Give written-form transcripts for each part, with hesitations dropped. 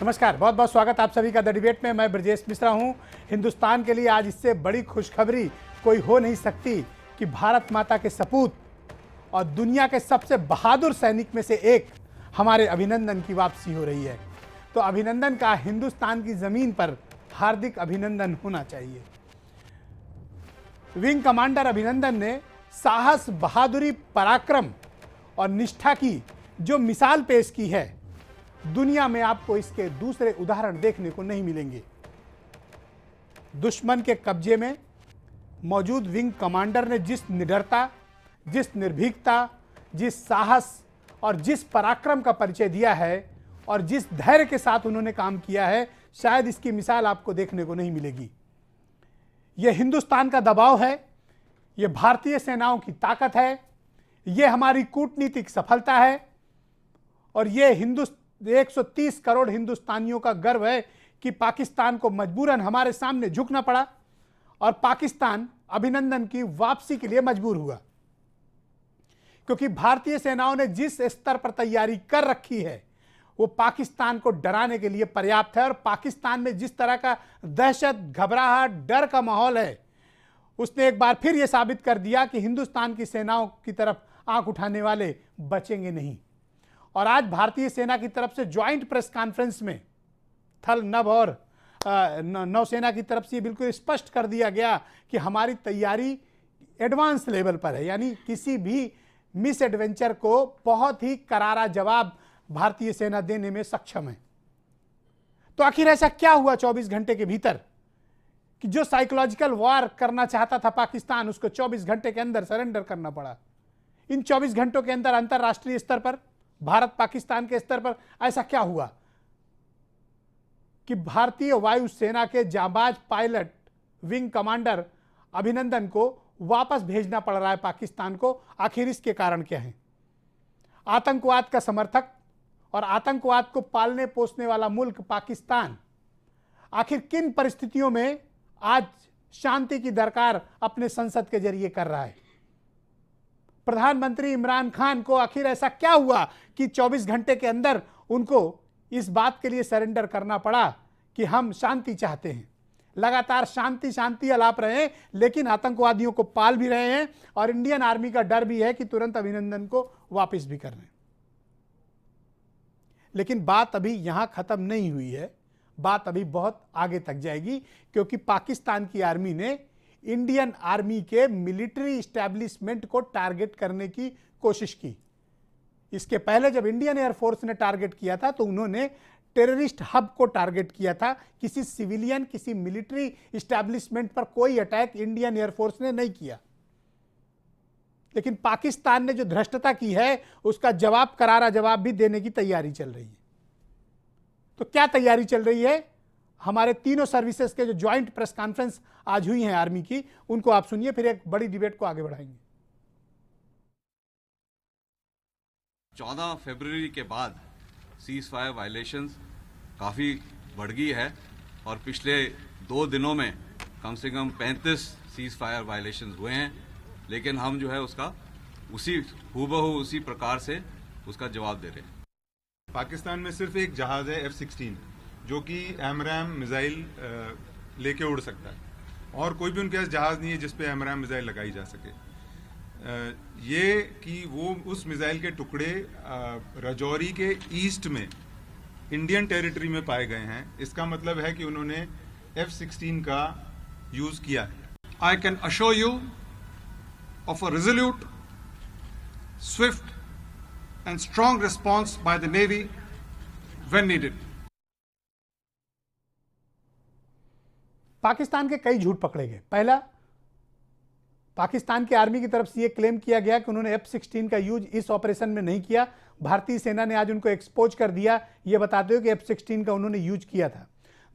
नमस्कार, बहुत बहुत स्वागत आप सभी का द डिबेट में। मैं ब्रजेश मिश्रा हूं। हिंदुस्तान के लिए आज इससे बड़ी खुशखबरी कोई हो नहीं सकती कि भारत माता के सपूत और दुनिया के सबसे बहादुर सैनिक में से एक हमारे अभिनंदन की वापसी हो रही है। तो अभिनंदन का हिंदुस्तान की जमीन पर हार्दिक अभिनंदन होना चाहिए। विंग कमांडर अभिनंदन ने साहस, बहादुरी, पराक्रम और निष्ठा की जो मिसाल पेश की है, दुनिया में आपको इसके दूसरे उदाहरण देखने को नहीं मिलेंगे। दुश्मन के कब्जे में मौजूद विंग कमांडर ने जिस निडरता, जिस निर्भीकता, जिस साहस और जिस पराक्रम का परिचय दिया है और जिस धैर्य के साथ उन्होंने काम किया है, शायद इसकी मिसाल आपको देखने को नहीं मिलेगी। यह हिंदुस्तान का दबाव है, यह भारतीय सेनाओं की ताकत है, यह हमारी कूटनीतिक सफलता है और यह 130 करोड़ हिंदुस्तानियों का गर्व है कि पाकिस्तान को मजबूरन हमारे सामने झुकना पड़ा और पाकिस्तान अभिनंदन की वापसी के लिए मजबूर हुआ, क्योंकि भारतीय सेनाओं ने जिस स्तर पर तैयारी कर रखी है वो पाकिस्तान को डराने के लिए पर्याप्त है। और पाकिस्तान में जिस तरह का दहशत, घबराहट, डर का माहौल है, उसने एक बार फिर यह साबित कर दिया कि हिंदुस्तान की सेनाओं की तरफ आंख उठाने वाले बचेंगे नहीं। और आज भारतीय सेना की तरफ से ज्वाइंट प्रेस कॉन्फ्रेंस में थल, नभ और नौसेना की तरफ से बिल्कुल स्पष्ट कर दिया गया कि हमारी तैयारी एडवांस लेवल पर है, यानी किसी भी मिस एडवेंचर को बहुत ही करारा जवाब भारतीय सेना देने में सक्षम है। तो आखिर ऐसा क्या हुआ 24 घंटे के भीतर कि जो साइकोलॉजिकल वॉर करना चाहता था पाकिस्तान, उसको 24 घंटे के अंदर सरेंडर करना पड़ा। इन 24 घंटों के अंदर अंतरराष्ट्रीय स्तर पर, भारत पाकिस्तान के स्तर पर ऐसा क्या हुआ कि भारतीय वायुसेना के जांबाज पायलट विंग कमांडर अभिनंदन को वापस भेजना पड़ रहा है पाकिस्तान को? आखिर इसके कारण क्या है? आतंकवाद का समर्थक और आतंकवाद को पालने पोसने वाला मुल्क पाकिस्तान आखिर किन परिस्थितियों में आज शांति की दरकार अपने संसद के जरिए कर रहा है? प्रधानमंत्री इमरान खान को आखिर ऐसा क्या हुआ कि 24 घंटे के अंदर उनको इस बात के लिए सरेंडर करना पड़ा कि हम शांति चाहते हैं? लगातार शांति शांति अलाप रहे हैं, लेकिन आतंकवादियों को पाल भी रहे हैं और इंडियन आर्मी का डर भी है कि तुरंत अभिनंदन को वापस भी कर रहे हैं। लेकिन बात अभी यहां खत्म नहीं हुई है, बात अभी बहुत आगे तक जाएगी, क्योंकि पाकिस्तान की आर्मी ने इंडियन आर्मी के मिलिट्री इस्टेब्लिशमेंट को टारगेट करने की कोशिश की। इसके पहले जब इंडियन एयरफोर्स ने टारगेट किया था तो उन्होंने टेररिस्ट हब को टारगेट किया था। किसी सिविलियन, किसी मिलिट्री इस्टेब्लिशमेंट पर कोई अटैक इंडियन एयरफोर्स ने नहीं किया। लेकिन पाकिस्तान ने जो धृष्टता की है उसका जवाब, करारा जवाब भी देने की तैयारी चल रही है। तो क्या तैयारी चल रही है? हमारे तीनों सर्विसेज के जो ज्वाइंट प्रेस कॉन्फ्रेंस आज हुई हैं आर्मी की, उनको आप सुनिए, फिर एक बड़ी डिबेट को आगे बढ़ाएंगे। 14 फरवरी के बाद सीज फायर वायलेशंस काफ़ी बढ़ गई है और पिछले 2 दिनों में कम से कम 35 सीज फायर वायलेशंस हुए हैं, लेकिन हम जो है उसका हूबहू उसी प्रकार से उसका जवाब दे रहे हैं। पाकिस्तान में सिर्फ एक जहाज है F-16 जो कि एमरैम मिसाइल लेके उड़ सकता है, और कोई भी उनके पास जहाज नहीं है जिस पे एमरैम मिसाइल लगाई जा सके। ये कि वो उस मिसाइल के टुकड़े राजौरी के ईस्ट में इंडियन टेरिटरी में पाए गए हैं, इसका मतलब है कि उन्होंने F-16 का यूज किया है। I can assure you of a resolute, swift and strong response by the Navy when needed. Pakistan के कई झूठ पकड़े गए। पहला, पाकिस्तान की आर्मी की तरफ से यह क्लेम किया गया कि उन्होंने F-16 का यूज इस ऑपरेशन में नहीं किया। भारतीय सेना ने आज उनको एक्सपोज कर दिया, यह बताते हुए कि F-16 का उन्होंने यूज किया था।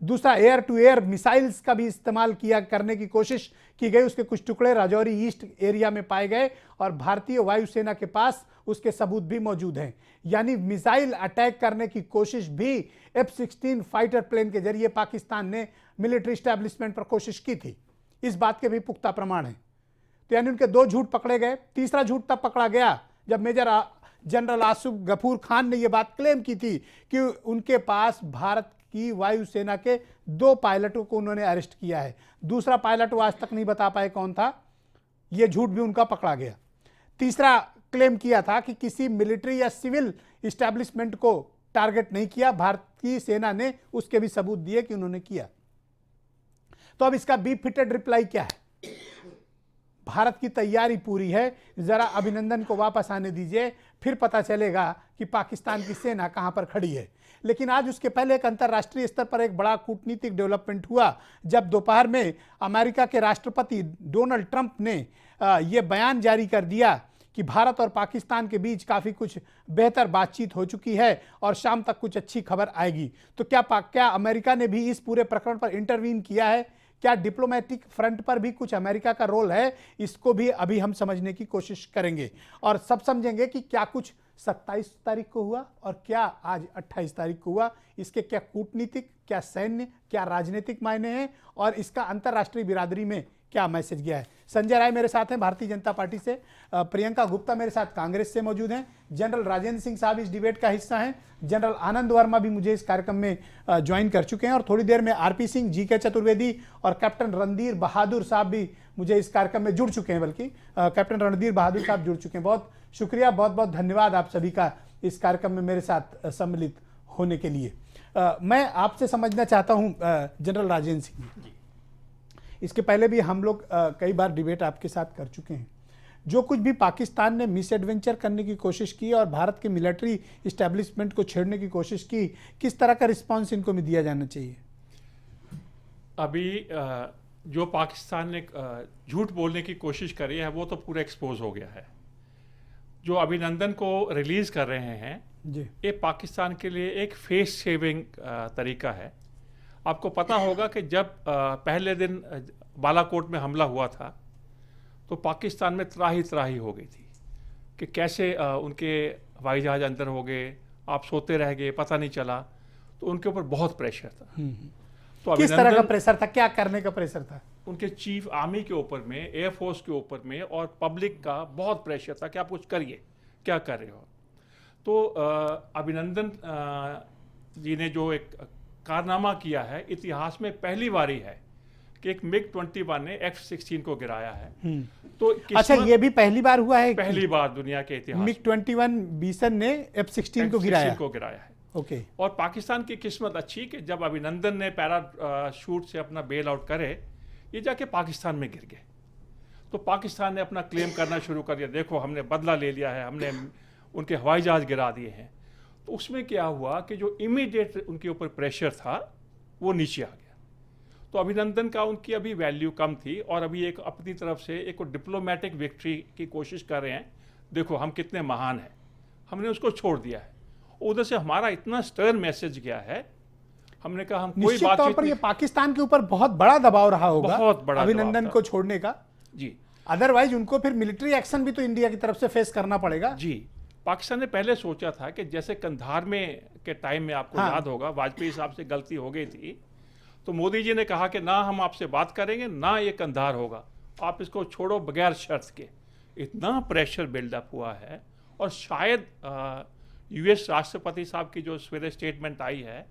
दूसरा, एयर टू एयर मिसाइल्स का भी इस्तेमाल करने की कोशिश की गई, उसके कुछ टुकड़े राजौरी ईस्ट एरिया में पाए गए और भारतीय वायुसेना के पास उसके सबूत भी मौजूद हैं। यानी मिसाइल अटैक करने की कोशिश भी F-16 फाइटर प्लेन के जरिए पाकिस्तान ने मिलिट्री स्टैब्लिशमेंट पर कोशिश की थी। इस बात के भी पुख्ता प्रमाण हैं। तो यानी उनके 2 झूठ पकड़े गए। तीसरा झूठ तब पकड़ा गया जब मेजर जनरल आसिफ गफूर खान ने यह बात क्लेम की थी कि उनके पास भारत की वायुसेना के 2 पायलटों को उन्होंने अरेस्ट किया है। दूसरा पायलट वो आज तक नहीं बता पाए कौन था, यह झूठ भी उनका पकड़ा गया। तीसरा क्लेम किया था कि किसी मिलिट्री या सिविल इस्टेब्लिशमेंट को टारगेट नहीं किया, भारत की सेना ने उसके भी सबूत दिए कि उन्होंने किया। तो अब इसका बी फिटेड रिप्लाई क्या है? भारत की तैयारी पूरी है, जरा अभिनंदन को वापस आने दीजिए, फिर पता चलेगा कि पाकिस्तान की सेना कहां पर खड़ी है। लेकिन आज उसके पहले एक अंतर्राष्ट्रीय स्तर पर एक बड़ा कूटनीतिक डेवलपमेंट हुआ, जब दोपहर में अमेरिका के राष्ट्रपति डोनाल्ड ट्रंप ने यह बयान जारी कर दिया कि भारत और पाकिस्तान के बीच काफ़ी कुछ बेहतर बातचीत हो चुकी है और शाम तक कुछ अच्छी खबर आएगी। तो क्या अमेरिका ने भी इस पूरे प्रकरण पर इंटरवीन किया है? क्या डिप्लोमेटिक फ्रंट पर भी कुछ अमेरिका का रोल है? इसको भी अभी हम समझने की कोशिश करेंगे और सब समझेंगे कि क्या कुछ 27 तारीख को हुआ और क्या आज 28 तारीख को हुआ। इसके क्या कूटनीतिक, क्या सैन्य, क्या राजनीतिक मायने हैं और इसका अंतर्राष्ट्रीय बिरादरी में क्या मैसेज गया है। संजय राय मेरे साथ हैं भारतीय जनता पार्टी से, प्रियंका गुप्ता मेरे साथ कांग्रेस से मौजूद हैं, जनरल राजेंद्र सिंह साहब इस डिबेट का हिस्सा हैं, जनरल आनंद वर्मा भी मुझे इस कार्यक्रम में ज्वाइन कर चुके हैं और थोड़ी देर में आरपी सिंह, जीके चतुर्वेदी और कैप्टन रणधीर बहादुर साहब भी मुझे इस कार्यक्रम में जुड़ चुके हैं, बल्कि कैप्टन रणधीर बहादुर साहब जुड़ चुके हैं। बहुत शुक्रिया, बहुत बहुत धन्यवाद आप सभी का इस कार्यक्रम में मेरे साथ सम्मिलित होने के लिए। मैं आपसे समझना चाहता हूँ जनरल राजेंद्र सिंह, इसके पहले भी हम लोग कई बार डिबेट आपके साथ कर चुके हैं। जो कुछ भी पाकिस्तान ने मिस एडवेंचर करने की कोशिश की और भारत के मिलिट्री इस्टेब्लिशमेंट को छेड़ने की कोशिश की, किस तरह का रिस्पांस इनको में दिया जाना चाहिए? अभी जो पाकिस्तान ने झूठ बोलने की कोशिश करी है वो तो पूरा एक्सपोज हो गया है। जो अभिनंदन को रिलीज कर रहे हैं जी, ये पाकिस्तान के लिए एक फेस सेविंग तरीका है। आपको पता होगा कि जब पहले दिन बालाकोट में हमला हुआ था तो पाकिस्तान में त्राही हो गई थी कि कैसे उनके हवाई जहाज अंदर हो गए, आप सोते रह गए, पता नहीं चला। तो उनके ऊपर बहुत प्रेशर था। तो किस तरह का प्रेशर था, क्या करने का प्रेशर था? उनके चीफ आर्मी के ऊपर में, एयरफोर्स के ऊपर में और पब्लिक का बहुत प्रेशर था कि आप कुछ करिए, क्या कर रहे हो। तो अभिनंदन जी ने जो एक कारनामा किया है, इतिहास में पहली बारी है कि एक MiG-21 ने F-16 को गिराया है। तो अच्छा, ये भी पहली बार हुआ है? पहली बार दुनिया के इतिहास MiG-21 बीसन ने F-16 को गिराया है। ओके। और पाकिस्तान की किस्मत अच्छी कि जब अभिनंदन ने पैरा शूट से अपना बेल आउट करे, ये जाके पाकिस्तान में गिर गए। तो पाकिस्तान ने अपना क्लेम करना शुरू कर दिया, देखो हमने बदला ले लिया है, हमने उनके हवाई जहाज गिरा दिए हैं। तो उसमें क्या हुआ कि जो इमीडिएट उनके ऊपर प्रेशर था वो नीचे आ गया। तो अभिनंदन का उनकी अभी वैल्यू कम थी और अभी एक अपनी तरफ से एक डिप्लोमेटिक विक्ट्री की कोशिश कर रहे हैं, देखो हम कितने महान हैं, हमने उसको छोड़ दिया है। उधर से हमारा इतना स्टर्न मैसेज गया है, हमने कहा हम कोई बात तौर पर ये पाकिस्तान के ऊपर बहुत बड़ा दबाव रहा होगा, बहुत बड़ा अभिनंदन को छोड़ने का। जी, अदरवाइज उनको फिर मिलिट्री एक्शन भी तो इंडिया की तरफ से फेस करना पड़ेगा। जी, पाकिस्तान ने पहले सोचा था कि जैसे कंधार में के टाइम में आपको याद होगा वाजपेयी साहब से गलती हो गई थी, तो मोदी जी ने कहा कि ना हम आपसे बात करेंगे ना ये कंधार होगा, आप इसको छोड़ो बगैर शर्त के। इतना प्रेशर बिल्डअप हुआ है और शायद यूएस राष्ट्रपति साहब की जो सवेरे स्टेटमेंट आई है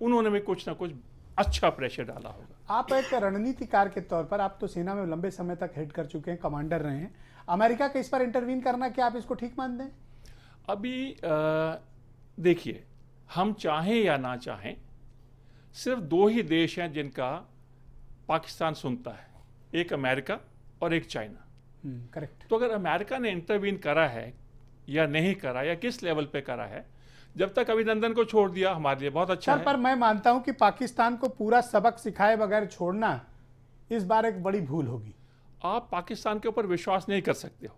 उन्होंने भी कुछ ना कुछ अच्छा प्रेशर डाला होगा। आप एक रणनीतिकार के तौर पर, आप तो सेना में लंबे समय तक हेड कर चुके हैं, कमांडर रहे हैं, अमेरिका के इस पर इंटरवीन करना, क्या आप इसको ठीक मानते हैं? अभी देखिए, हम चाहें या ना चाहें, सिर्फ 2 ही देश हैं जिनका पाकिस्तान सुनता है, एक अमेरिका और एक चाइना। करेक्ट। तो अगर अमेरिका ने इंटरवीन करा है या नहीं करा या किस लेवल पे करा है, जब तक अभिनंदन को छोड़ दिया हमारे लिए बहुत अच्छा है। पर मैं मानता हूं कि पाकिस्तान को पूरा सबक सिखाए बगैर छोड़ना इस बार एक बड़ी भूल होगी। आप पाकिस्तान के ऊपर विश्वास नहीं कर सकते हो,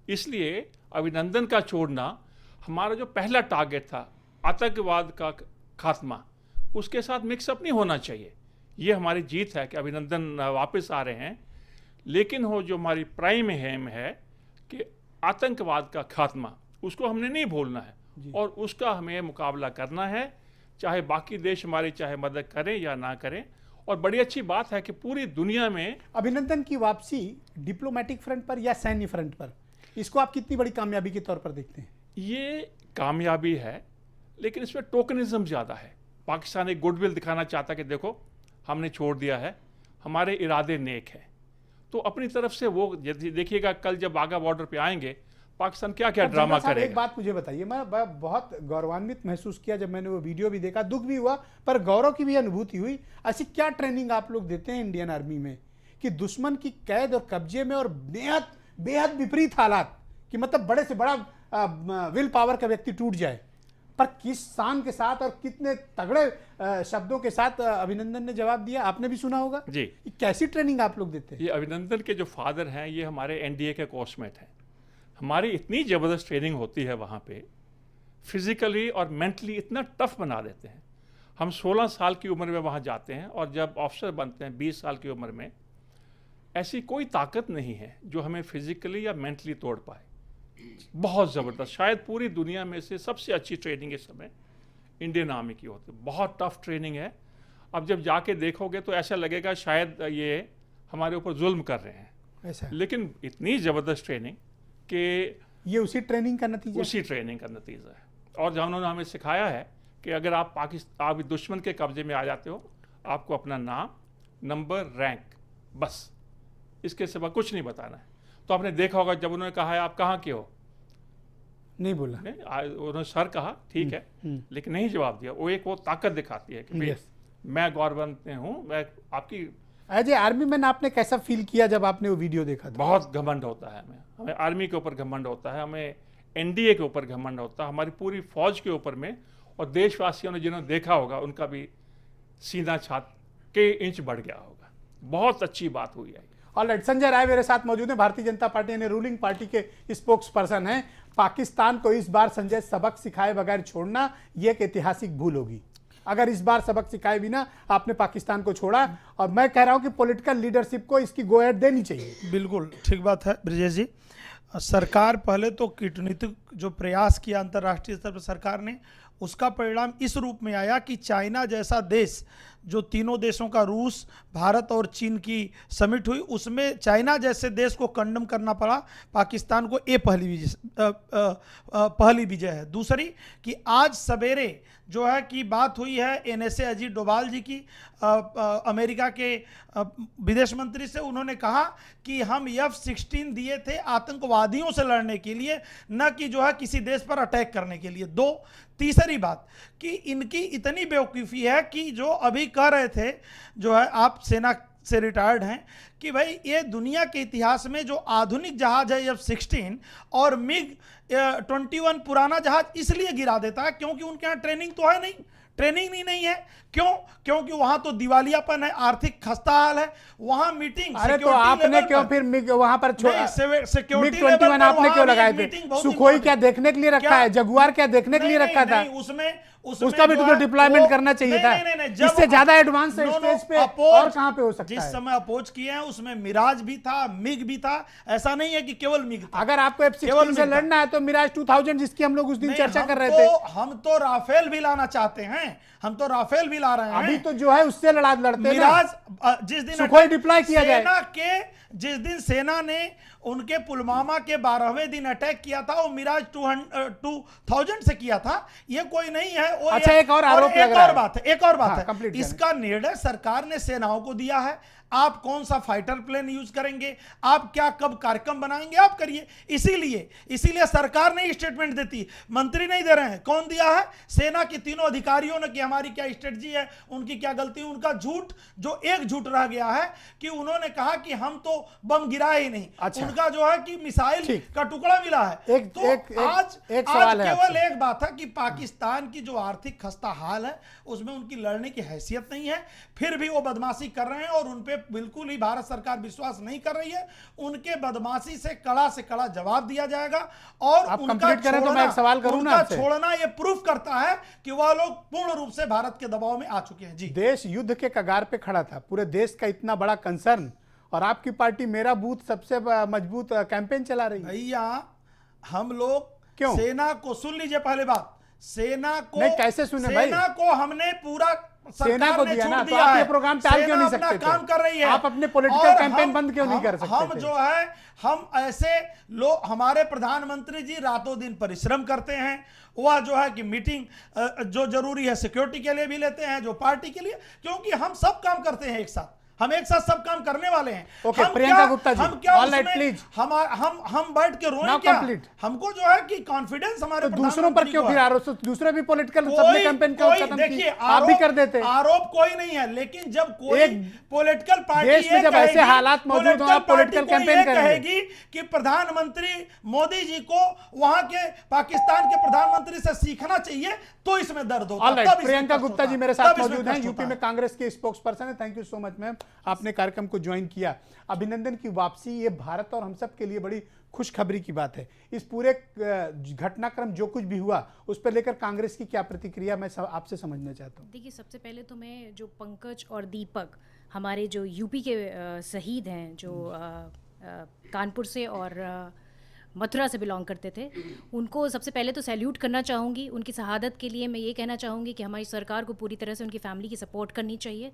इसलिए अभिनंदन का छोड़ना हमारा जो पहला टारगेट था, आतंकवाद का खात्मा, उसके साथ मिक्सअप नहीं होना चाहिए। ये हमारी जीत है कि अभिनंदन वापस आ रहे हैं, लेकिन हो जो हमारी प्राइम एम है कि आतंकवाद का खात्मा, उसको हमने नहीं भूलना है और उसका हमें मुकाबला करना है, चाहे बाकी देश हमारी चाहे मदद करें या ना करें। और बड़ी अच्छी बात है कि पूरी दुनिया में अभिनंदन की वापसी डिप्लोमेटिक फ्रंट पर या सैन्य फ्रंट पर, इसको आप कितनी बड़ी कामयाबी के तौर पर देखते हैं? ये कामयाबी है, लेकिन इसमें टोकनिज्म ज़्यादा है। पाकिस्तान एक गुडविल दिखाना चाहता कि देखो हमने छोड़ दिया है, हमारे इरादे नेक हैं। तो अपनी तरफ से वो देखिएगा, कल जब वाघा बॉर्डर पे आएंगे पाकिस्तान क्या क्या ड्रामा करेगा। एक बात मुझे बताइए, मैं बहुत गौरवान्वित महसूस किया जब मैंने वो वीडियो भी देखा, दुख भी हुआ पर गौरव की भी अनुभूति हुई। ऐसी क्या ट्रेनिंग आप लोग देते हैं इंडियन आर्मी में कि दुश्मन की कैद और कब्जे में और बेहद बेहद विपरीत हालात कि मतलब बड़े से बड़ा विल पावर का व्यक्ति टूट जाए, पर किस शान के साथ और कितने तगड़े शब्दों के साथ अभिनंदन ने जवाब दिया, आपने भी सुना होगा जी। ये कैसी ट्रेनिंग आप लोग देते हैं? ये अभिनंदन के जो फादर हैं ये हमारे एनडीए के कोर्समेट हैं। हमारी इतनी ज़बरदस्त ट्रेनिंग होती है वहाँ पे, फिजिकली और मेंटली इतना टफ बना देते हैं। हम 16 साल की उम्र में वहाँ जाते हैं और जब ऑफिसर बनते हैं 20 साल की उम्र में, ऐसी कोई ताकत नहीं है जो हमें फिजिकली या मेंटली तोड़ पाए। बहुत ज़बरदस्त, शायद पूरी दुनिया में से सबसे अच्छी ट्रेनिंग इस समय इंडियन आर्मी की होती है। बहुत टफ ट्रेनिंग है। अब जब जाके देखोगे तो ऐसा लगेगा शायद ये हमारे ऊपर जुल्म कर रहे हैं, ऐसा लेकिन इतनी ज़बरदस्त ट्रेनिंग कि ये उसी ट्रेनिंग का नतीजा उसी ट्रेनिंग का नतीजा है। और जब उन्होंने हमें सिखाया है कि अगर आप आप दुश्मन के कब्जे में आ जाते हो, आपको अपना नाम, नंबर, रैंक, बस इसके सिवा कुछ नहीं बताना है। तो आपने देखा होगा जब उन्होंने कहा है आप कहाँ के हो, नहीं बोला, उन्होंने सर कहा ठीक है, लेकिन नहीं जवाब दिया। वो एक वो ताकत दिखाती है कि भाई मैं गौरवंत हूँ, मैं आपकी। एज ए आर्मी मैन आपने कैसा फील किया जब आपने वो वीडियो देखा था? बहुत घमंड होता है हमें आर्मी के ऊपर घमंड होता है, हमें एनडीए के ऊपर घमंड होता है, हमारी पूरी फौज के ऊपर में। और देशवासियों ने जिन्होंने देखा होगा उनका भी सीना छात के इंच बढ़ गया होगा। बहुत अच्छी बात हुई है। ऑलराइट, संजय राय मेरे साथ मौजूद हैं, भारतीय जनता पार्टी यानी रूलिंग पार्टी के स्पोक्स पर्सन हैं। पाकिस्तान को इस बार संजय सबक सिखाए बगैर छोड़ना ये एक ऐतिहासिक भूल होगी। अगर इस बार सबक सिखाए बिना आपने पाकिस्तान को छोड़ा, और मैं कह रहा हूं कि पॉलिटिकल लीडरशिप को इसकी गो अहेड देनी चाहिए। बिल्कुल ठीक बात है ब्रजेश जी। सरकार पहले तो कूटनीतिक जो प्रयास किया अंतर्राष्ट्रीय स्तर पर सरकार ने, उसका परिणाम इस रूप में आया कि चाइना जैसा देश, जो तीनों देशों का रूस, भारत और चीन की समिट हुई, उसमें चाइना जैसे देश को कंडम करना पड़ा पाकिस्तान को। ये पहली विजय है। दूसरी कि आज सवेरे जो है कि बात हुई है एनएसए अजीत डोभाल जी की, अमेरिका के विदेश मंत्री से। उन्होंने कहा कि हम F-16 दिए थे आतंकवादियों से लड़ने के लिए, न कि जो है किसी देश पर अटैक करने के लिए। दो, तीसरी बात कि इनकी इतनी बेवकूफ़ी है कि जो अभी कह रहे थे, जो है आप सेना से रिटायर्ड हैं, कि भाई ये दुनिया के इतिहास में जो आधुनिक जहाज है F-16 और MiG-21 पुराना जहाज इसलिए गिरा देता है क्योंकि उनके यहाँ ट्रेनिंग तो है नहीं, ट्रेनिंग ही नहीं है। क्यों? क्योंकि वहां तो दिवालियापन है, आर्थिक खस्ता हाल है, वहां मीटिंग। अरे तो आपने क्यों फिर वहां पर सिक्योरिटी MiG-21 आपने क्यों लगाए थे? सुखोई क्या देखने के लिए रखा है? जगुआर क्या देखने के लिए रखा था? उसका भी तो डिप्लॉयमेंट करना चाहिए था। इससे ज्यादा एडवांस स्टेज पे और कहां पे हो सकता है? जिस समय अपोज किए हैं उसमें मिराज भी था, मिग भी था। ऐसा नहीं है कि केवल मिग था। अगर आपको F-16 से लड़ना है तो मिराज 2000 जिसकी हम लोग उस दिन चर्चा कर रहे थे, हम तो राफेल भी लाना चाहते हैं, हम तो राफेल भी ला रहे हैं। अभी तो जो है उससे लड़ते मिराज जिस दिन सुखोई डिप्लॉय किया जाए, सेना के जिस दिन सेना ने उनके पुलवामा के 12वें दिन अटैक किया था, वो मिराज 2000 से किया था। ये कोई नहीं है। अच्छा, एक और आरोप लग रहा है। एक और बात है, इसका निर्णय सरकार ने सेनाओं को दिया है। आप कौन सा फाइटर प्लेन यूज करेंगे, आप क्या कब कार्यक्रम बनाएंगे, आप करिए। इसीलिए सरकार ने स्टेटमेंट देती, मंत्री नहीं दे रहे हैं। कौन दिया है? सेना के तीनों अधिकारियों ने कि हमारी क्या स्ट्रेटजी है, उनकी क्या गलती। उनका झूठ, जो एक झूठ रह गया है कि उन्होंने कहा कि हम तो बम गिराए ही नहीं। अच्छा। उनका जो है कि मिसाइल का टुकड़ा मिला है। आज केवल एक बात है कि पाकिस्तान की जो आर्थिक खस्ता हाल है उसमें उनकी लड़ने की हैसियत नहीं है, फिर भी वो बदमाशी कर रहे हैं और उन पे बिल्कुल ही भारत सरकार विश्वास नहीं कर रही है। उनके बदमाशी से कड़ा जवाब दिया जाएगा। और उनका तो मैं एक सवाल करूं ना आपसे। छोड़ना ये प्रूफ करता है कि वह लोग पूर्ण रूप से भारत के दबाव में आ चुके हैं। जी, देश युद्ध के कगार पे खड़ा था, पूरे देश का इतना बड़ा कंसर्न, और आपकी पार्टी मेरा बूथ सबसे मजबूत कैंपेन चला रही है। भैया हम लोग क्यों? सेना को सुन लीजिए, पहले बात, सेना को नहीं, कैसे सुने भाई? सेना को हमने पूरा सेना को सरकार ने दिया ना, छूट तो दिया आप है। ये प्रोग्राम टाल क्यों सेना नहीं अपना सकते थे? काम कर रही है। आप अपने पॉलिटिकल और कैंपेन हम- बंद क्यों नहीं कर सकते हम थे? जो है, हम ऐसे लोग, हमारे प्रधानमंत्री जी रातों दिन परिश्रम करते हैं। वह जो है कि मीटिंग जो जरूरी है सिक्योरिटी के लिए भी लेते हैं, जो पार्टी के लिए, क्योंकि हम सब काम करते हैं एक साथ, हम एक साथ सब काम करने वाले हैं। ओके, हम प्रियंका क्या- गुप्ता जी, हम क्या all right, उसमें- please. हम बैठ के रोएं Now क्या? complete. हमको जो है कि कॉन्फिडेंस हमारे तो दूसरों पर प्रधानमंत्री क्यों को फिर है। आरोप? दूसरे भी पॉलिटिकल सबने कैंपेन क्यों खत्म की? देखिए, आप भी कर देते। आरोप कोई नहीं है, लेकिन जब कोई एक पॉलिटिकल पार्टी देश में ये जब ऐसे कहेगी- हालात मौजूद हों, आप पॉलिटिकल political पार्टी कोई campaign ये करेंगे। कहेगी कि प्रधानमंत्री मोदी जी को वहां के पाकिस्तान के प्रधानमंत्री से सीखना चाहिए, तो इसमें दर्द होता है। ऑलराइट, तब इसमें प्रियंका कष्ट गुप्ता होता जी है। मेरे तब साथ इसमें मौजूद हैं, कष्ट यूपी होता में है। कांग्रेस के स्पोक्स पर्सन है। Thank you so much ma'am, आपने कार्यक्रम को ज्वाइन किया। अभिनंदन की वापसी, ये भारत और हम सब के लिए बड़ी खुशखबरी की बात है। इस पूरे घटनाक्रम जो कुछ भी हुआ, उस पर लेकर कांग्रेस की क्या प्रतिक्रिया, मैं आपसे समझना चाहता हूँ। देखिए, सबसे पहले तो मैं जो पंकज और दीपक हमारे जो यूपी के शहीद हैं, जो कानपुर से और मथुरा से बिलोंग करते थे, उनको सबसे पहले तो सैल्यूट करना चाहूँगी। उनकी शहादत के लिए मैं ये कहना चाहूँगी कि हमारी सरकार को पूरी तरह से उनकी फैमिली की सपोर्ट करनी चाहिए।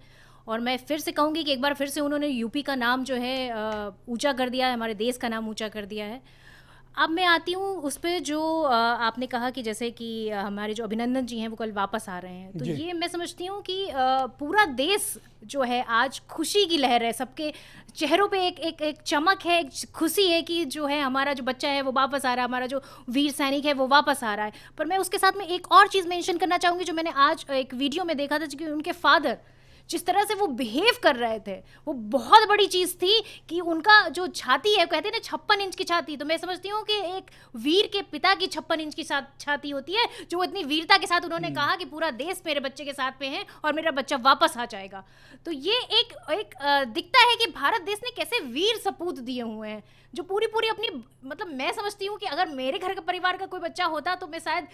और मैं फिर से कहूँगी कि एक बार फिर से उन्होंने यूपी का नाम जो है ऊंचा कर दिया है, हमारे देश का नाम ऊंचा कर दिया है। अब मैं आती हूँ उस पर जो आपने कहा कि जैसे कि हमारे जो अभिनंदन जी हैं वो कल वापस आ रहे हैं, तो ये मैं समझती हूँ कि पूरा देश जो है आज खुशी की लहर है, सबके चेहरों पे एक चमक है, एक खुशी है कि जो है हमारा जो बच्चा है वो वापस आ रहा है, हमारा जो वीर सैनिक है वो वापस आ रहा है। पर मैं उसके साथ में एक और चीज़ मेंशन करना चाहूँगी, जो मैंने आज एक वीडियो में देखा था कि उनके फादर जिस तरह से वो बिहेव कर रहे थे, वो बहुत बड़ी चीज़ थी कि उनका जो छाती है, कहते हैं ना 56 इंच की छाती, तो मैं समझती हूँ कि एक वीर के पिता की 56 इंच की छाती होती है, जो इतनी वीरता के साथ उन्होंने कहा कि पूरा देश मेरे बच्चे के साथ में है और मेरा बच्चा वापस आ जाएगा। तो ये एक दिखता है कि भारत देश ने कैसे वीर सपूत दिए हुए हैं, जो पूरी अपनी, मतलब मैं समझती हूँ कि अगर मेरे घर का परिवार का कोई बच्चा होता तो मैं शायद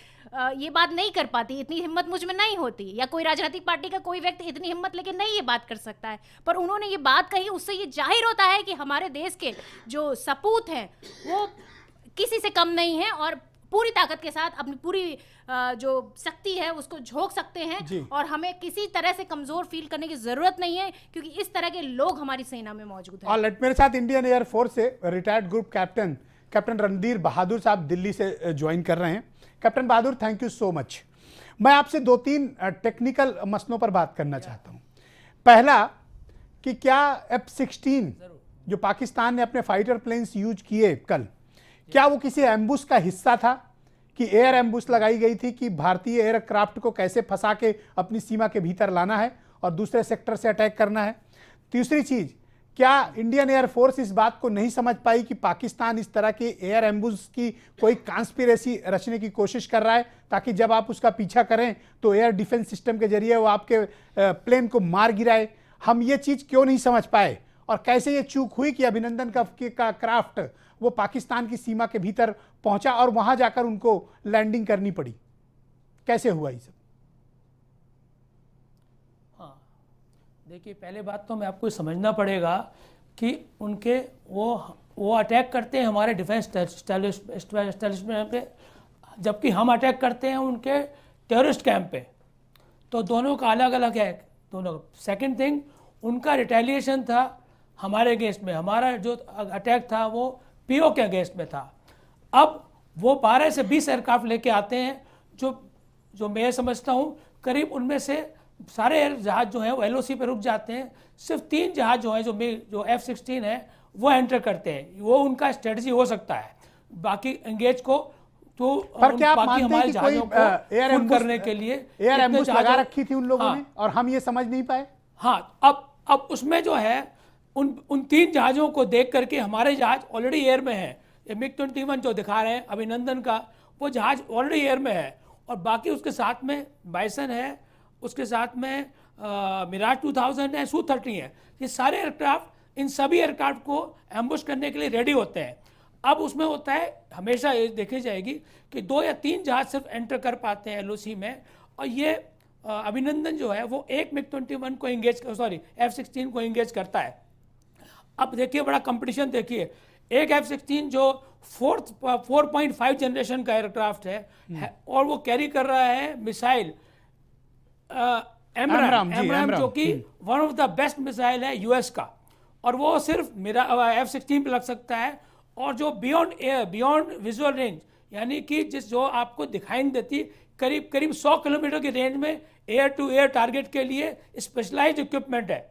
ये बात नहीं कर पाती, इतनी हिम्मत मुझ में नहीं होती, या कोई राजनीतिक पार्टी का कोई व्यक्ति इतनी हिम्मत लेके नहीं ये बात कर सकता है। पर उन्होंने ये बात कही, उससे ये जाहिर होता है कि हमारे देश के जो सपूत हैं वो किसी से कम नहीं है और पूरी ताकत के साथ अपनी पूरी जो शक्ति है उसको झोंक सकते हैं, और हमें किसी तरह से कमजोर फील करने की जरूरत नहीं है, क्योंकि इस तरह के लोग हमारी सेना में मौजूद हैं। ऑलराइट, मेरे साथ इंडियन एयरफोर्स से रिटायर्ड ग्रुप कैप्टन रणधीर बहादुर साहब दिल्ली से ज्वाइन कर रहे हैं। Captain Bahadur, thank you so much. मैं आपसे 2-3 टेक्निकल मसलों पर बात करना चाहता हूं। पहला कि क्या F-16 जो पाकिस्तान ने अपने फाइटर प्लेन्स यूज किए कल, क्या वो किसी एम्बुश का हिस्सा था, कि एयर एम्बुश लगाई गई थी कि भारतीय एयरक्राफ्ट को कैसे फंसा के अपनी सीमा के भीतर लाना है और दूसरे सेक्टर से अटैक करना है? तीसरी चीज, क्या इंडियन एयरफोर्स इस बात को नहीं समझ पाई कि पाकिस्तान इस तरह के एयर एम्बुश की कोई कॉन्स्पिरेसी रचने की कोशिश कर रहा है, ताकि जब आप उसका पीछा करें तो एयर डिफेंस सिस्टम के जरिए वो आपके प्लेन को मार गिराए? हम ये चीज़ क्यों नहीं समझ पाए, और कैसे ये चूक हुई कि अभिनंदन का क्राफ्ट वो पाकिस्तान की सीमा के भीतर पहुंचा और वहां जाकर उनको लैंडिंग करनी पड़ी? कैसे हुआ ये सब? हाँ, देखिए, पहले बात तो मैं आपको समझना पड़ेगा कि उनके वो अटैक करते हैं हमारे डिफेंस एस्टेब्लिशमेंट पे, जबकि हम अटैक करते हैं उनके टेररिस्ट कैंप पे। तो दोनों का अलग अलग है दोनों। सेकंड थिंग, उनका रिटेलिएशन था हमारे अगेंस्ट में, हमारा जो अटैक था वो पीओ के अगेंस्ट में था। अब वो 12 से 20 एयरक्राफ्ट लेके आते हैं, जो मैं समझता हूँ करीब उनमें से सारे जहाज जो हैं वो LOC पे रुक जाते हैं। सिर्फ 3 जहाज जो हैं जो F-16 है वो एंटर करते हैं। वो उनका स्ट्रेटजी हो सकता है, बाकी एंगेज को तो पर क्या आप बाकी मानते हैं हमारे कि कोई जहाज़ों को एयर फुल एम्बुश करने के लिए एयर इतने एम्बुश लगा जहाज़ों- रखी थी उन लोगों हाँ, ने और हम ये समझ नहीं पाए? हाँ, अब उसमें जो है उन 3 जहाज़ों को देख करके हमारे जहाज ऑलरेडी एयर में है। ये MiG-21 जो दिखा रहे हैं अभिनंदन का, वो जहाज ऑलरेडी एयर में है, और बाकी उसके साथ में बाइसन है, उसके साथ में मिराज 2000 है, Su-30 है। ये सारे एयरक्राफ्ट, इन सभी एयरक्राफ्ट को एम्बुश करने के लिए रेडी होते हैं। अब उसमें होता है, हमेशा ये देखी जाएगी कि 2 या 3 जहाज सिर्फ एंटर कर पाते हैं LOC में, और ये अभिनंदन जो है वो एक MiG-21 को इंगेज, सॉरी F-16 को इंगेज करता है। अब देखिए, बड़ा कंपटीशन देखिए, एक F-16 जो 4.5 जनरेशन का एयरक्राफ्ट है और वो कैरी कर रहा है मिसाइल AMRAAM, जी, एमराम AMRAAM, जो कि one of the best missile है यूएस का, और वो सिर्फ मेरा F-16 पे लग सकता है। और जो बियॉन्ड विजुअल रेंज, यानी कि जो आपको दिखाई नहीं देती, करीब करीब 100 किलोमीटर की रेंज में एयर टू एयर टारगेट के लिए स्पेशलाइज्ड इक्विपमेंट है,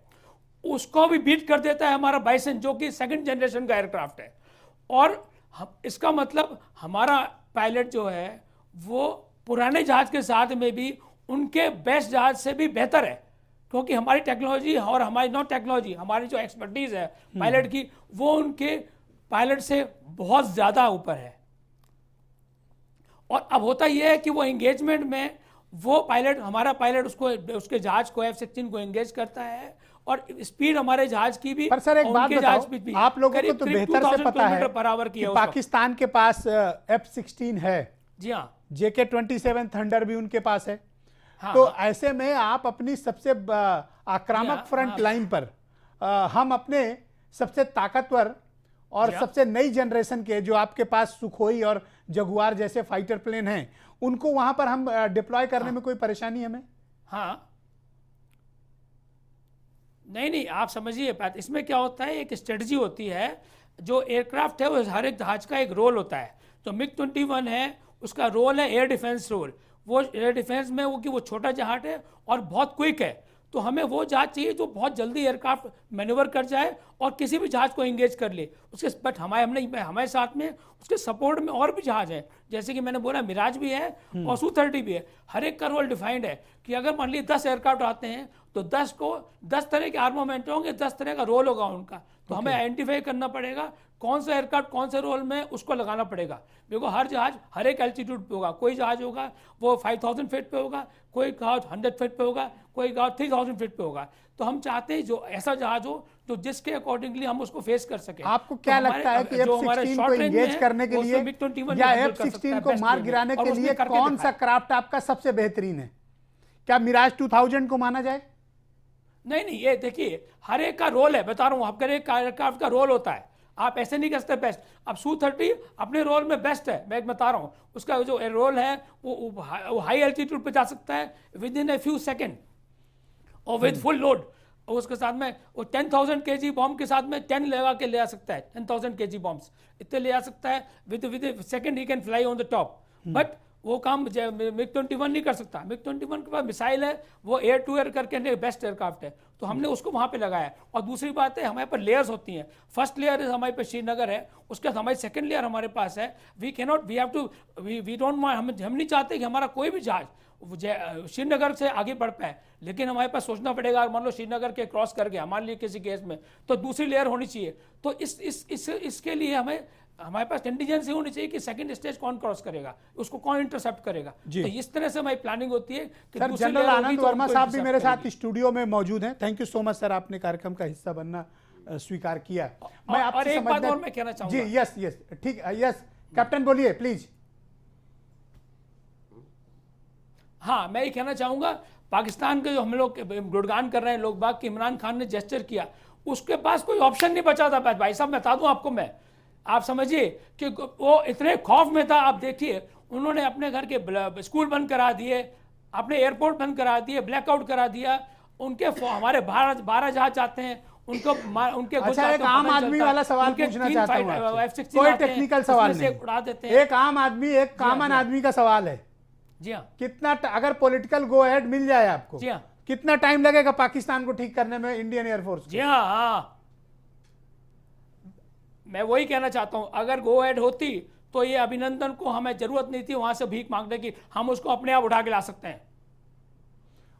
उसको भी बीट कर देता है हमारा बाइसन, जो कि सेकंड जनरेशन का एयरक्राफ्ट है। और इसका मतलब हमारा पायलट जो है वो पुराने जहाज के साथ में भी उनके बेस्ट जहाज से भी बेहतर है, क्योंकि हमारी टेक्नोलॉजी और हमारी नॉट टेक्नोलॉजी, हमारी जो एक्सपर्टीज है पायलट की, वो उनके पायलट से बहुत ज़्यादा ऊपर है। और अब होता यह है कि वो एंगेजमेंट में वो पायलट, हमारा पायलट उसके जहाज को F-16 को एंगेज करता है, और स्पीड हमारे जहाज की भी, पर सर एक बात बताओ, आप लोगों को तो बेहतर से पता है कि पाकिस्तान के पास F-16 है। जी हाँ, JK-27 थंडर भी उनके पास है। हाँ, तो हाँ, ऐसे में आप अपनी सबसे आक्रामक फ्रंट लाइन पर हम अपने सबसे ताकतवर और सबसे नई जनरेशन के जो आपके पास सुखोई और जगुआर जैसे फाइटर प्लेन हैं, उनको वहां पर हम डिप्लॉय करने में कोई परेशानी हमें? हाँ, नहीं, आप समझिए बात, इसमें क्या होता है, एक स्ट्रेटजी होती है। जो एयरक्राफ्ट है वो हर एक जहाज का एक रोल होता है। तो MiG-21 है, उसका रोल है एयर डिफेंस रोल। वो एयर डिफेंस में वो कि वो छोटा जहाज है और बहुत क्विक है, तो हमें वो जहाज चाहिए जो बहुत जल्दी एयरक्राफ्ट मैन्यूवर कर जाए और किसी भी जहाज को एंगेज कर ले उसके। बट हमारे साथ में उसके सपोर्ट में और भी जहाज हैं, जैसे कि मैंने बोला मिराज भी है और Su-30 भी है। हर एक का रोल डिफाइंड है कि अगर मान लीजिए 10 एयरक्राफ्ट आते हैं तो 10 तरह के आर्मामेंट होंगे, 10 तरह का रोल होगा उनका। तो हमें आइडेंटिफाई करना पड़ेगा कौन सा एयरक्राफ्ट कौन से रोल में उसको लगाना पड़ेगा। देखो हर जहाज हर एक एल्टीट्यूड पे होगा, कोई जहाज होगा वो 5000 फीट पे होगा, कोई जहाज 100 फीट पे होगा, कोई जहाज 3000 फीट पे होगा। तो हम चाहते हैं जो ऐसा जहाज हो जो जिसके अकॉर्डिंगली हम उसको फेस कर सकें। आपको क्या लगता है कि F-16 को एंगेज करने के लिए या F-16 को मार गिराने के लिए कौन सा क्राफ्ट आपका सबसे बेहतरीन है? क्या मिराज 2000 को माना जाए? नहीं, ये देखिए हर एक का रोल है, बता रहा हूँ, हर एक एयरक्राफ्ट का रोल होता है। आप ऐसे नहीं कर सकते बेस्ट। अब Su-30 अपने रोल में बेस्ट है, मैं बता रहा हूँ, उसका जो रोल है वो हाई एल्टीट्यूड पे जा सकता है with in a few second और विद फुल लोड। और उसके साथ में वो 10,000 kg बॉम्ब के साथ में 10 लगा के ले आ सकता है, 10,000 kg बॉम्ब्स इतने ले आ सकता है with second he can fly on the top. But वो काम MiG-21 नहीं कर सकता। MiG-21 के पास मिसाइल है, वो एयर टू एयर करके बेस्ट एयरक्राफ्ट है, तो हमने उसको वहाँ पे लगाया। और दूसरी बात है हमारे पास लेयर्स होती हैं। फर्स्ट लेयर हमारे पास श्रीनगर है, उसके बाद हमारी सेकंड लेयर हमारे पास है। वी डोंट वांट, हम नहीं चाहते कि हमारा कोई भी जहाज श्रीनगर से आगे बढ़ पाए, लेकिन हमारे पास सोचना पड़ेगा मान लो श्रीनगर के क्रॉस कर गया मान लीजिए किसी केस में, तो दूसरी लेयर होनी चाहिए। तो इसके लिए हमारे पास इंटेलिजेंस होनी चाहिए कि सेकंड स्टेज कौन क्रॉस करेगा, उसको कौन इंटरसेप्ट करेगा। तो इस तरह से हमारी प्लानिंग होती है कि सर जनरल आनंद वर्मा साहब भी मेरे साथ स्टूडियो में मौजूद हैं। Thank you so much sir, आपने कार्यक्रम का हिस्सा बनना स्वीकार किया। मैं आपसे एक बात और मैं कहना चाहूंगा। जी यस ठीक, यस कैप्टन बोलिए प्लीज। हाँ, मैं ये कहना चाहूंगा, पाकिस्तान के जो हम लोग गुणगान कर रहे हैं लोग बाग कि इमरान खान ने जेस्चर किया, उसके पास कोई ऑप्शन नहीं बचा था। भाई साहब मैं बता दूं आपको, आप समझिए कि वो इतने खौफ में था। आप देखिए उन्होंने अपने घर के स्कूल बंद करा दिए, अपने एयरपोर्ट बंद करा दिए, ब्लैकआउट करा दिया। उनके हमारे 12 जहाज आते हैं, उनके अच्छा एक आम आदमी वाला सवाल पूछना चाहता हूं आपसे, कोई टेक्निकल सवाल नहीं, उड़ा देते हैं। एक आम आदमी, एक कॉमन आदमी का सवाल है। जी हाँ, कितना अगर पॉलिटिकल गो अहेड मिल जाए आपको, जी हाँ, कितना टाइम लगेगा पाकिस्तान को ठीक करने में इंडियन एयरफोर्स? जी हाँ, मैं वही कहना चाहता हूं, अगर गो अहेड होती तो ये अभिनंदन को हमें जरूरत नहीं थी वहां से भीख मांगने की, हम उसको अपने आप उठा के ला सकते हैं।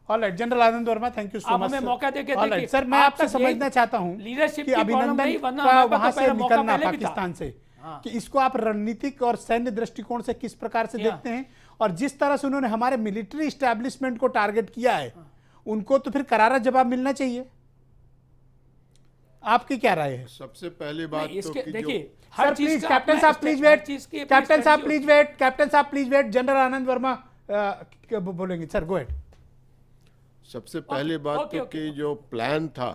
Alright general Anand Verma, thank you so much. हमें मौका देके देखिए सर, मैं आपसे समझना चाहता हूं लीडरशिप कि अभिनंदन का वहां से निकलना पाकिस्तान से, कि इसको आप रणनीतिक और सैन्य दृष्टिकोण से किस प्रकार से देखते हैं, और जिस तरह से उन्होंने हमारे मिलिट्री एस्टैब्लिशमेंट को टारगेट किया है, उनको तो फिर करारा जवाब मिलना चाहिए। आपकी क्या राय है? सबसे पहली बात तो देखिए सर प्लीज कैप्टन साहब प्लीज वेट, कैप्टन साहब प्लीज वेट, कैप्टन साहब please wait, general Anand Verma बोलेंगे। Sir go ahead. सबसे पहली बात तो कि जो प्लान था,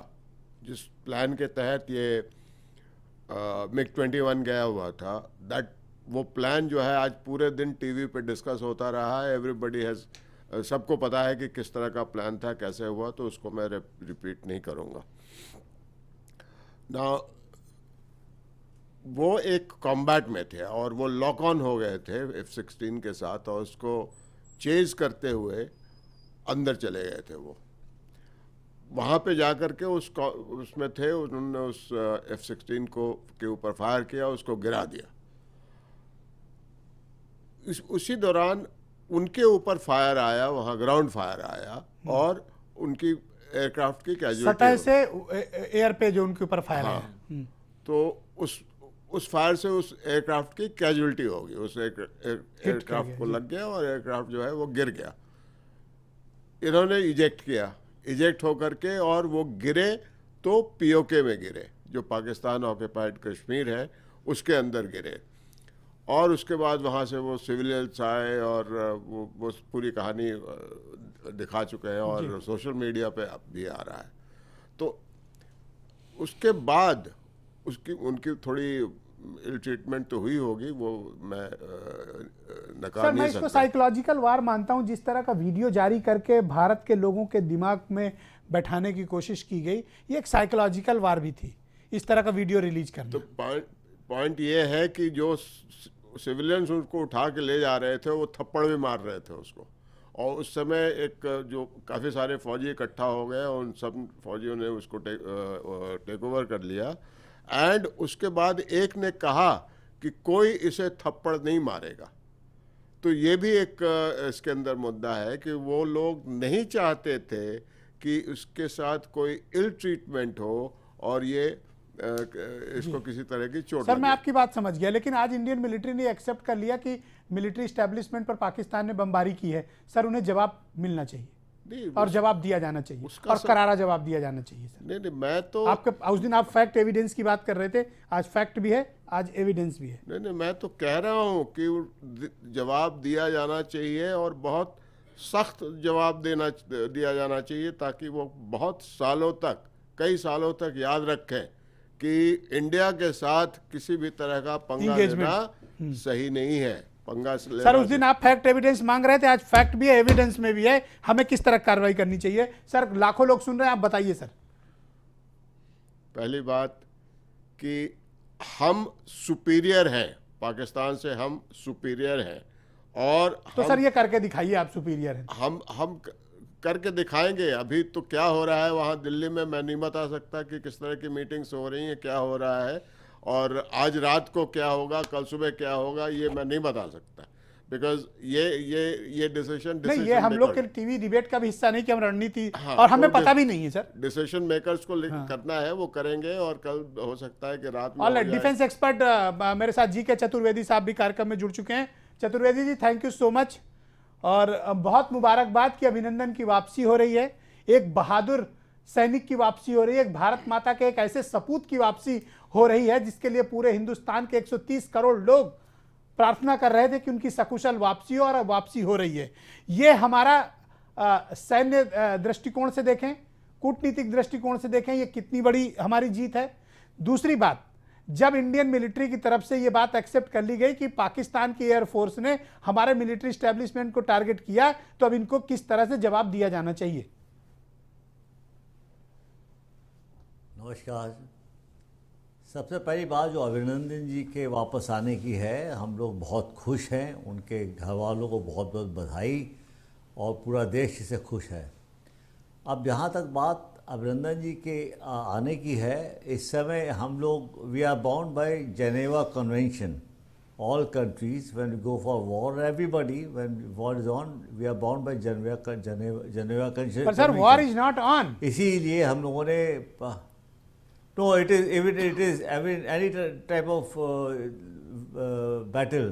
जिस प्लान के तहत ये MiG-21 गया हुआ था, वो प्लान जो है आज पूरे दिन टीवी पे डिस्कस होता रहा है। एवरीबडी हैज सबको पता है कि किस तरह का प्लान था, कैसे हुआ, तो उसको मैं रिपीट नहीं करूँगा ना। वो एक कॉम्बैट में थे और वो लॉक ऑन हो गए थे F-16 के साथ, और उसको चेज करते हुए अंदर चले गए थे। वो वहाँ पे जाकर के उसमें थे, उन्होंने उस F-16 को के ऊपर फायर किया, उसको गिरा दिया। उसी दौरान उनके ऊपर फायर आया, वहाँ ग्राउंड फायर आया और उनकी एयरक्राफ्ट की कैजुअलिटी, सतह से एयर पे जो उनके ऊपर फायर आया, तो उस फायर से उस एयरक्राफ्ट की कैजुअलिटी होगी, उस एयरक्राफ्ट को लग गया और एयरक्राफ्ट जो है वो गिर गया। इन्होंने इजेक्ट किया, इजेक्ट होकर के, और वो गिरे तो POK में गिरे, जो पाकिस्तान ऑक्यूपाइड कश्मीर है उसके अंदर गिरे। और उसके बाद वहाँ से वो सिविलियंस आए और वो पूरी कहानी दिखा चुके हैं और सोशल मीडिया पे अब भी आ रहा है। तो उसके बाद उनकी थोड़ी इल ट्रीटमेंट तो हुई होगी, वो मैं नकार सर, नहीं मैं सकता। इसको साइकोलॉजिकल वार मानता हूं। जिस तरह का वीडियो जारी करके भारत के लोगों के दिमाग में बैठाने की कोशिश की गई, ये एक साइकोलॉजिकल वार भी थी, इस तरह का वीडियो रिलीज करना। तो पॉइंट ये है कि जो सिविलियंस उसको उठा के ले जा रहे थे, वो थप्पड़ भी मार रहे थे उसको, और उस समय एक जो काफ़ी सारे फौजी इकट्ठा हो गए और उन सब फौजियों ने उसको टेक ओवर कर लिया। एंड उसके बाद एक ने कहा कि कोई इसे थप्पड़ नहीं मारेगा। तो ये भी एक इसके अंदर मुद्दा है कि वो लोग नहीं चाहते थे कि उसके साथ कोई इल ट्रीटमेंट हो और ये इसको किसी तरह की चोट सर, लगे। मैं आपकी बात समझ गया, लेकिन आज इंडियन मिलिट्री ने एक्सेप्ट कर लिया कि मिलिट्री एस्टेब्लिशमेंट पर पाकिस्तान ने बमबारी की है। सर, उन्हें जवाब मिलना चाहिए और जवाब दिया जाना चाहिए, और करारा जवाब दिया जाना चाहिए। सर नहीं, मैं तो आपके उस दिन आप फैक्ट एविडेंस की बात कर रहे थे, आज फैक्ट भी है, आज एविडेंस भी है। नहीं, मैं तो कह रहा हूँ कि जवाब दिया जाना चाहिए और बहुत सख्त जवाब दिया जाना चाहिए, ताकि वो बहुत सालों तक, कई सालों तक याद रखें कि इंडिया के साथ किसी भी तरह का पंगा लेना सही नहीं है। पंगा सर, उस दिन आप फैक्ट एविडेंस मांग रहे थे, आज फैक्ट भी है, एविडेंस में भी है। हमें किस तरह कार्रवाई करनी चाहिए? सर, लाखों लोग सुन रहे हैं, आप बताइए सर। पहली बात कि हम सुपीरियर हैं, पाकिस्तान से हम सुपीरियर हैं, और तो सर ये करके दिखाइए आप सुपीरियर हैं। हम करके दिखाएंगे। अभी तो क्या हो रहा है वहाँ दिल्ली में, मैं नहीं बता सकता कि किस तरह की मीटिंग्स हो रही हैं, क्या हो रहा है, और आज रात को क्या होगा, कल सुबह क्या होगा, ये मैं नहीं बता सकता, बिकॉज ये डिसीजन नहीं, ये हम लोग के टीवी डिबेट का भी हिस्सा नहीं कि हम रणनीति, और हमें पता भी नहीं है सर। डिसीजन मेकर्स को करना है, वो करेंगे, और कल हो सकता है कि रात में। ऑल डिफेंस एक्सपर्ट मेरे साथ जी के चतुर्वेदी साहब भी कार्यक्रम में जुड़ चुके हैं। Chaturvedi ji, thank you so much, और बहुत मुबारकबाद की, अभिनंदन की वापसी हो रही है, एक बहादुर सैनिक की वापसी हो रही है, एक भारत माता के एक ऐसे सपूत की वापसी हो रही है जिसके लिए पूरे हिंदुस्तान के 130 करोड़ लोग प्रार्थना कर रहे थे कि उनकी सकुशल वापसी हो, और वापसी हो रही है। ये हमारा सैन्य दृष्टिकोण से देखें, कूटनीतिक दृष्टिकोण से देखें, ये कितनी बड़ी हमारी जीत है। दूसरी बात, जब इंडियन मिलिट्री की तरफ से ये बात एक्सेप्ट कर ली गई कि पाकिस्तान की एयरफोर्स ने हमारे मिलिट्री एस्टेब्लिशमेंट को टारगेट किया, तो अब इनको किस तरह से जवाब दिया जाना चाहिए? नमस्कार। सबसे पहली बात जो अभिनंदन जी के वापस आने की है, हम लोग बहुत खुश हैं, उनके घर वालों को बहुत बहुत बधाई, और पूरा देश इससे खुश है। अब जहाँ तक बात अभिनंदन जी के आने की है, इस समय हम लोग we are bound by Geneva convention, all countries when we go for war, everybody when war is on, we are bound by Geneva convention. पर sir, war is not on. इसीलिए हम लोगों ने No, it is any type of battle.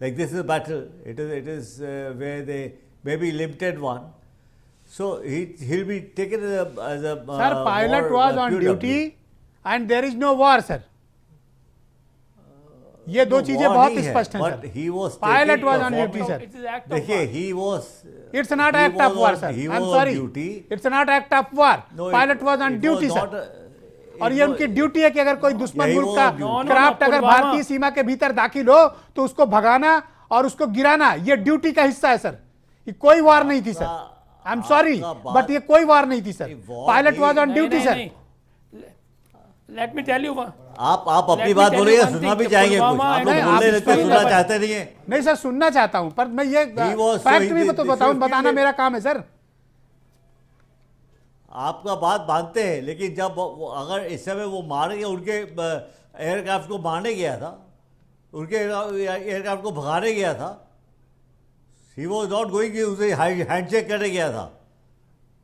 Like this is a battle. It is where they maybe limited one. So he'll be taken as a sir, pilot was on duty and there is no war, sir. ये दो चीजें बहुत स्पष्ट हैं sir. Pilot was on duty, sir. देखिए, he was. It's not act of war, sir. I'm sorry. It's not act of war. Pilot was on duty, sir. और ये उनकी ड्यूटी है कि अगर कोई दुश्मन मुल्क का क्राफ्ट अगर भारतीय सीमा के भीतर दाखिल हो तो उसको भगाना और उसको गिराना, ये ड्यूटी का हिस्सा है सर। ये कोई वार नहीं थी sir, I am sorry but ये कोई वार नहीं थी sir, pilot was on duty sir. Let me tell you, आप अपनी बात बोलिए, सुनना भी चाहेंगे कुछ, आप लोग बोलने लगते हैं, सुनना चाहते नहीं है। नहीं सर, सुनना चाहता हूं, पर मैं ये फैक्ट भी तो बताना मेरा काम है सर। आपका बात मानते हैं, लेकिन जब अगर इस समय वो मारेंगे, उनके एयरक्राफ्ट को मारने गया था, उनके एयरक्राफ्ट को भगाने गया था, ही वॉज नॉट गोइंग, उसे हैंडशेक करने गया था।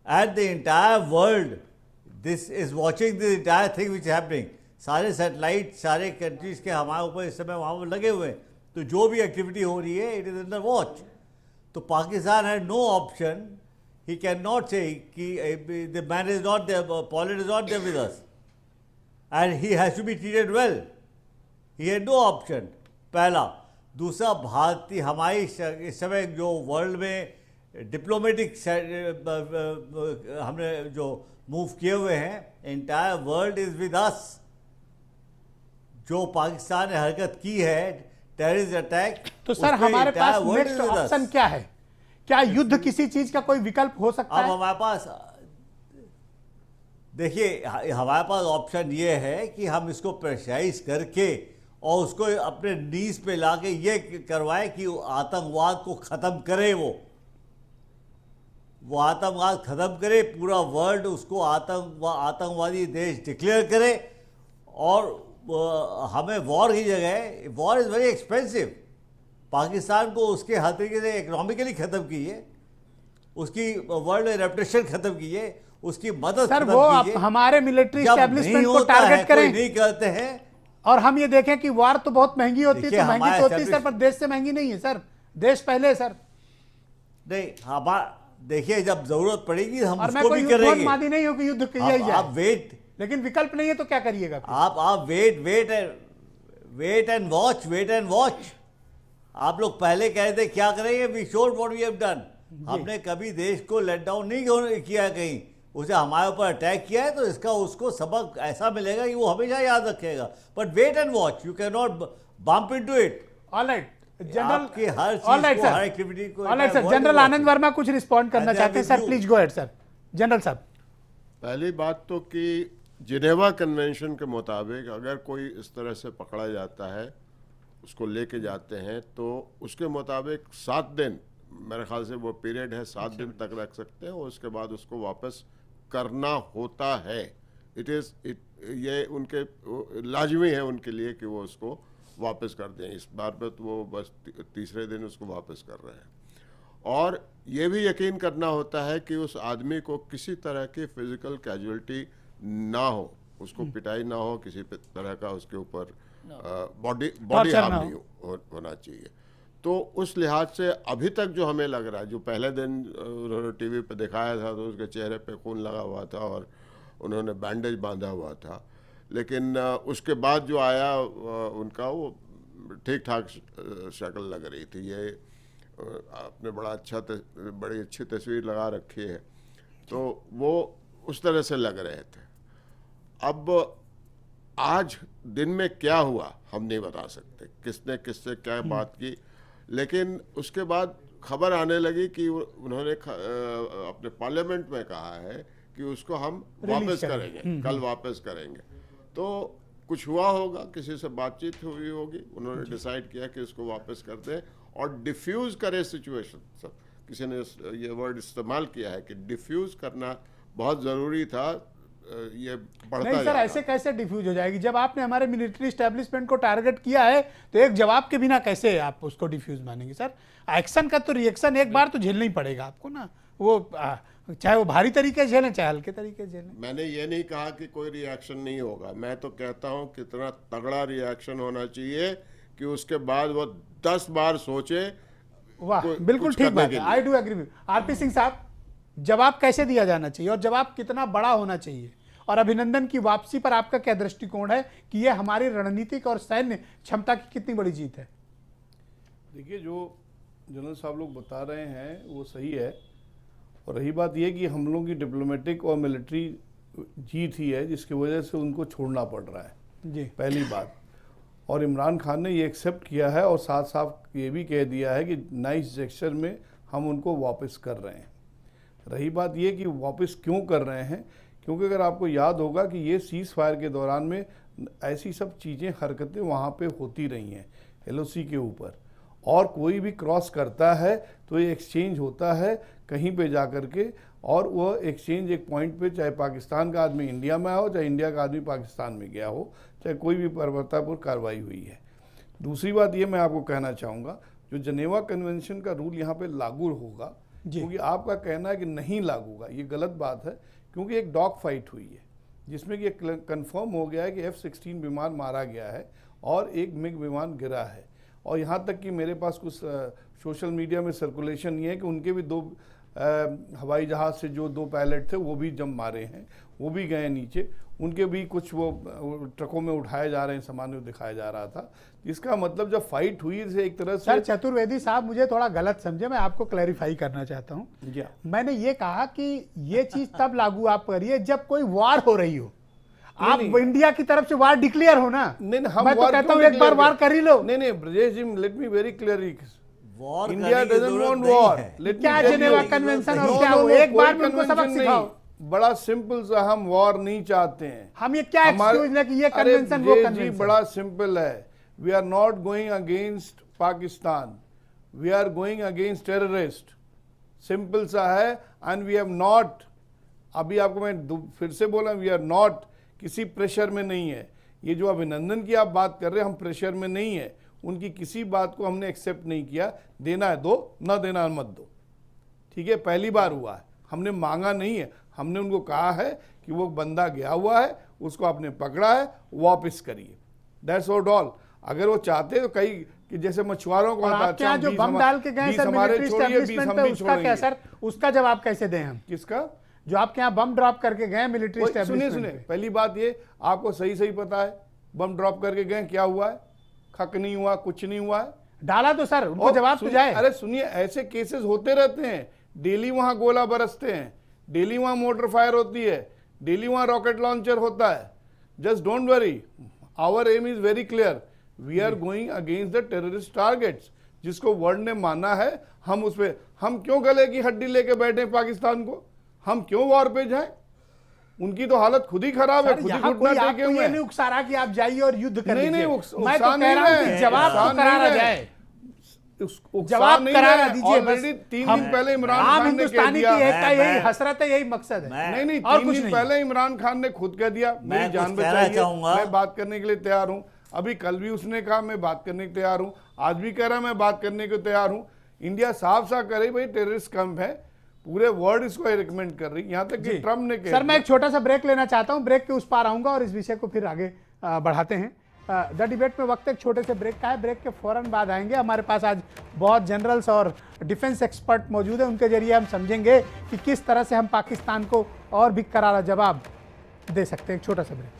At the entire world this is watching the entire thing which happening. सारे सैटेलाइट सारे कंट्रीज के हमारे ऊपर इस समय वहाँ पर लगे हुए हैं, तो जो भी एक्टिविटी हो रही है इट इज अंडर वॉच। तो Pakistan had no option, he cannot say कि the man is not there, pilot is not there with us and he has to be treated well. He had no option, पहला। दूसरा, भारतीय हमारी इस समय जो world में डिप्लोमेटिक हमने जो मूव किए हुए हैं, entire world is with us. जो पाकिस्तान ने हरकत की है, टेररिस्ट अटैक, तो सर हमारे पास नेक्स्ट ऑप्शन क्या है? क्या युद्ध किसी चीज का कोई विकल्प हो सकता है? अब हमारे पास देखिए, हमारे पास ऑप्शन ये है कि हम इसको प्रेशराइज करके और उसको अपने नीज पे लाके ये करवाए कि आतंकवाद को खत्म करे, वो आतंकवाद खत्म करे, पूरा वर्ल्ड उसको आतंकवादी देश डिक्लेयर करे। और हमें वॉर की जगह, war is very expensive, Pakistan को उसके हर तरीके से इकोनॉमिकली खत्म कीजिए, उसकी वर्ल्ड रेपुटेशन खत्म कीजिए, उसकी मदद सर वो हमारे मिलिट्री एस्टेब्लिशमेंट को टारगेट करें, नहीं करते हैं। और हम ये देखें कि वार तो बहुत महंगी होती है, तो महंगी तो होती है सर, पर देश से महंगी नहीं है सर, देश पहले है सर। नहीं, देखिए जब जरूरत पड़ेगी हम और उसको भी करेंगे। मादी नहीं हो कि युद्ध किया ही जाए, आप वेट, लेकिन विकल्प नहीं है तो क्या करिएगा? आप वेट एंड वॉच। आप लोग पहले कह रहे थे क्या करेंगे, we showed what we have done. हमने कभी देश को लेट डाउन नहीं किया, कहीं उसे हमारे ऊपर अटैक किया है, तो इसका उसको सबक ऐसा मिलेगा कि वो हमेशा याद रखेगा। But wait and watch, you can not bump into it. Alright general, की हर चीज को, हर एक्टिविटी को। Alright sir, general Anand Verma कुछ रिस्पॉन्ड करना चाहते हैं sir, please go ahead sir. General साहब, पहली बात तो कि जिनेवा कन्वेंशन के मुताबिक अगर कोई इस तरह से पकड़ा जाता है, उसको लेके जाते हैं, तो उसके मुताबिक 7 दिन, मेरे ख्याल से वो पीरियड है, 7 दिन तक रख सकते हैं और उसके बाद उसको वापस करना होता है। ये उनके लाजमी है उनके लिए कि वो उसको वापस कर दें। इस बार पे तो वो बस तीसरे दिन उसको वापस कर रहे हैं। और ये भी यकीन करना होता है कि उस आदमी को किसी तरह की फिजिकल कैजुअलिटी ना हो, उसको पिटाई ना हो, किसी तरह का उसके ऊपर बॉडी हार्म नहीं होना चाहिए। तो उस लिहाज से अभी तक जो हमें लग रहा है, जो पहले दिन उन्होंने टीवी पे दिखाया था तो उसके चेहरे पे खून लगा हुआ था और उन्होंने बैंडेज बांधा हुआ था, लेकिन उसके बाद जो आया उनका वो ठीक ठाक शक्ल लग रही थी। ये आपने बड़ी अच्छी तस्वीर लगा रखी है, तो वो उस तरह से लग रहे थे। अब आज दिन में क्या हुआ हम नहीं बता सकते, किसने किससे क्या बात की, लेकिन उसके बाद खबर आने लगी कि उन्होंने अपने पार्लियामेंट में कहा है कि उसको हम वापस करेंगे, कल वापस करेंगे। तो कुछ हुआ होगा, किसी से बातचीत हुई होगी, उन्होंने डिसाइड किया कि उसको वापस कर दें और डिफ्यूज करे सिचुएशन। सब किसी ने ये वर्ड इस्तेमाल किया है कि डिफ्यूज करना बहुत ज़रूरी था। ये बढ़ता नहीं सर, ऐसे कैसे डिफ्यूज हो जाएगी? जब आपने हमारे मिलिट्री एस्टेब्लिशमेंट को टारगेट किया है तो एक जवाब के बिना कैसे आप उसको डिफ्यूज मानेंगे सर? एक्शन का तो रिएक्शन एक बार तो झेलना ही पड़ेगा आपको ना, वो चाहे वो भारी तरीके से झेलें चाहे हल्के तरीके से झेलें। मैंने ये नहीं कहा कि कोई रिएक्शन नहीं होगा, मैं तो कहता हूँ कितना तगड़ा रिएक्शन होना चाहिए कि उसके बाद वो 10 बार सोचे। वाह, बिल्कुल ठीक बात है, I do agree with. RP Singh साहब, जवाब कैसे दिया जाना चाहिए और जवाब कितना बड़ा होना चाहिए, और अभिनंदन की वापसी पर आपका क्या दृष्टिकोण है कि यह हमारी रणनीतिक और सैन्य क्षमता की कितनी बड़ी जीत है? देखिए, जो जनरल साहब लोग बता रहे हैं वो सही है, और रही बात यह कि हम लोगों की डिप्लोमेटिक और मिलिट्री जीत ही है जिसकी वजह से उनको छोड़ना पड़ रहा है जी, पहली बात। और इमरान खान ने ये एक्सेप्ट किया है और साथ साथ ये भी कह दिया है कि नाइस जेस्चर में हम उनको वापस कर रहे हैं। रही बात ये कि वापस क्यों कर रहे हैं, क्योंकि अगर आपको याद होगा कि ये सीज़ फायर के दौरान में ऐसी सब चीज़ें, हरकतें वहाँ पे होती रही हैं LOC के ऊपर, और कोई भी क्रॉस करता है तो ये एक्सचेंज होता है कहीं पे जा कर के, और वो एक्सचेंज एक पॉइंट पे, चाहे पाकिस्तान का आदमी इंडिया में हो, चाहे इंडिया का आदमी पाकिस्तान में गया हो, चाहे कोई भी बर्बरतापूर्ण कार्रवाई हुई है। दूसरी बात ये मैं आपको कहना चाहूँगा, जो जनेवा कन्वेंशन का रूल यहाँ पे लागू होगा, क्योंकि आपका कहना है कि नहीं लागू होगा, ये गलत बात है, क्योंकि एक डॉग फाइट हुई है जिसमें कि कंफर्म हो गया है कि F-16 विमान मारा गया है और एक मिग विमान गिरा है। और यहाँ तक कि मेरे पास कुछ सोशल मीडिया में सर्कुलेशन ये है कि उनके भी 2 हवाई जहाज़ से जो 2 पायलट थे वो भी जम मारे हैं, वो भी गए नीचे, उनके भी कुछ वो ट्रकों में उठाए जा रहे हैं, सामान में दिखाया जा रहा था। इसका मतलब जब फाइट हुई से एक तरह से। सर चतुर्वेदी साहब, मुझे थोड़ा गलत समझे, मैं आपको क्लैरिफाई करना चाहता हूँ। मैंने ये कहा कि ये चीज तब लागू आप करिए जब कोई वार हो रही हो, आप इंडिया की तरफ से वार डिक्लेयर हो ना। नहीं, हम मैं तो कहता हूँ एक बार वार कर ही लो। नहीं Brajesh ji, let me very clearly, war India doesn't want war. क्या जेनेवा कन्वेंशन और क्या हो, एक बार में उनको सबक सिखाओ। बड़ा सिंपल सा, हम वॉर नहीं चाहते हैं। हम ये क्या एक्सक्यूज है कि ये कन्वेंशन वो कन्वेंशन? बड़ा सिंपल है, we are not going against Pakistan, we are going against terrorist, simple सा है। एंड वी हैव नॉट, अभी आपको मैं फिर से बोला, वी आर नॉट, किसी प्रेशर में नहीं है। ये जो अभिनंदन की आप बात कर रहे हैं, हम प्रेशर में नहीं है, उनकी किसी बात को हमने एक्सेप्ट नहीं किया। देना है दो, ना देना है मत दो, ठीक है। पहली बार हुआ है, हमने मांगा नहीं है, हमने उनको कहा है कि वो बंदा गया हुआ है, उसको आपने पकड़ा है, वापस करिए, दैट्स ऑल। अगर वो चाहते तो कई कि जैसे मछुआरों को क्या जो बम डाल के गए सर मिलिट्री एस्टेब्लिशमेंट पे, उसका क्या सर, उसका जवाब कैसे दें हम? किसका? जो आपके यहाँ बम ड्रॉप करके गए मिलिट्री एस्टेब्लिशमेंट। सुनिए, पहली बात ये आपको सही पता है, बम ड्रॉप करके गए, क्या हुआ है? खक नहीं हुआ, कुछ नहीं हुआ है। डाला तो सर, उनको जवाब तो जाए। अरे सुनिए, ऐसे केसेस होते रहते हैं, डेली वहां गोला बरसते हैं, डेली वहां मोटर फायर होती है, डेली वहां रॉकेट लॉन्चर होता है। Just don't worry, our aim is very clear, we are going against the terrorist targets. जिसको वर्ल्ड ने माना है, हम उस पे, हम क्यों गले की हड्डी लेके बैठे पाकिस्तान को? हम क्यों वॉर पे जाएं? उनकी तो हालत खुद ही खराब है, खुद ही घुटना टेके हुए हैं। नहीं उकसा रहा कि आप जाइए और युद्ध करिए। नहीं, मैं तो कह रहा हूं कि जवाब तो करारा जाए, जवाब करारा दीजिए। ऑलरेडी 3 दिन पहले इमरान आम खान ने कह हिंदुस्तानी दिया, की एकता, यही हसरत है, यही मकसद है। नहीं, और 3 दिन पहले इमरान खान ने खुद कह दिया, मेरी जान बचाइए, मैं बात करने के लिए तैयार हूं। अभी कल भी उसने कहा मैं बात करने के तैयार हूं, आज भी कह रहा मैं बात करने को तैयार हूं। इंडिया साफ साफ करे भाई टेररिस्ट कैंप है, पूरे वर्ल्ड इसको रिकमेंड कर रही, यहां तक कि ट्रम्प ने कहा। सर मैं एक छोटा सा ब्रेक लेना चाहता हूं, ब्रेक के उस पार आऊंगा और इस विषय को फिर आगे बढ़ाते हैं। द डिबेट में वक्त एक छोटे से ब्रेक का है, ब्रेक के फौरन बाद आएंगे। हमारे पास आज बहुत जनरल्स और डिफेंस एक्सपर्ट मौजूद हैं, उनके जरिए हम समझेंगे कि किस तरह से हम पाकिस्तान को और भी करारा जवाब दे सकते हैं। एक छोटा सा ब्रेक।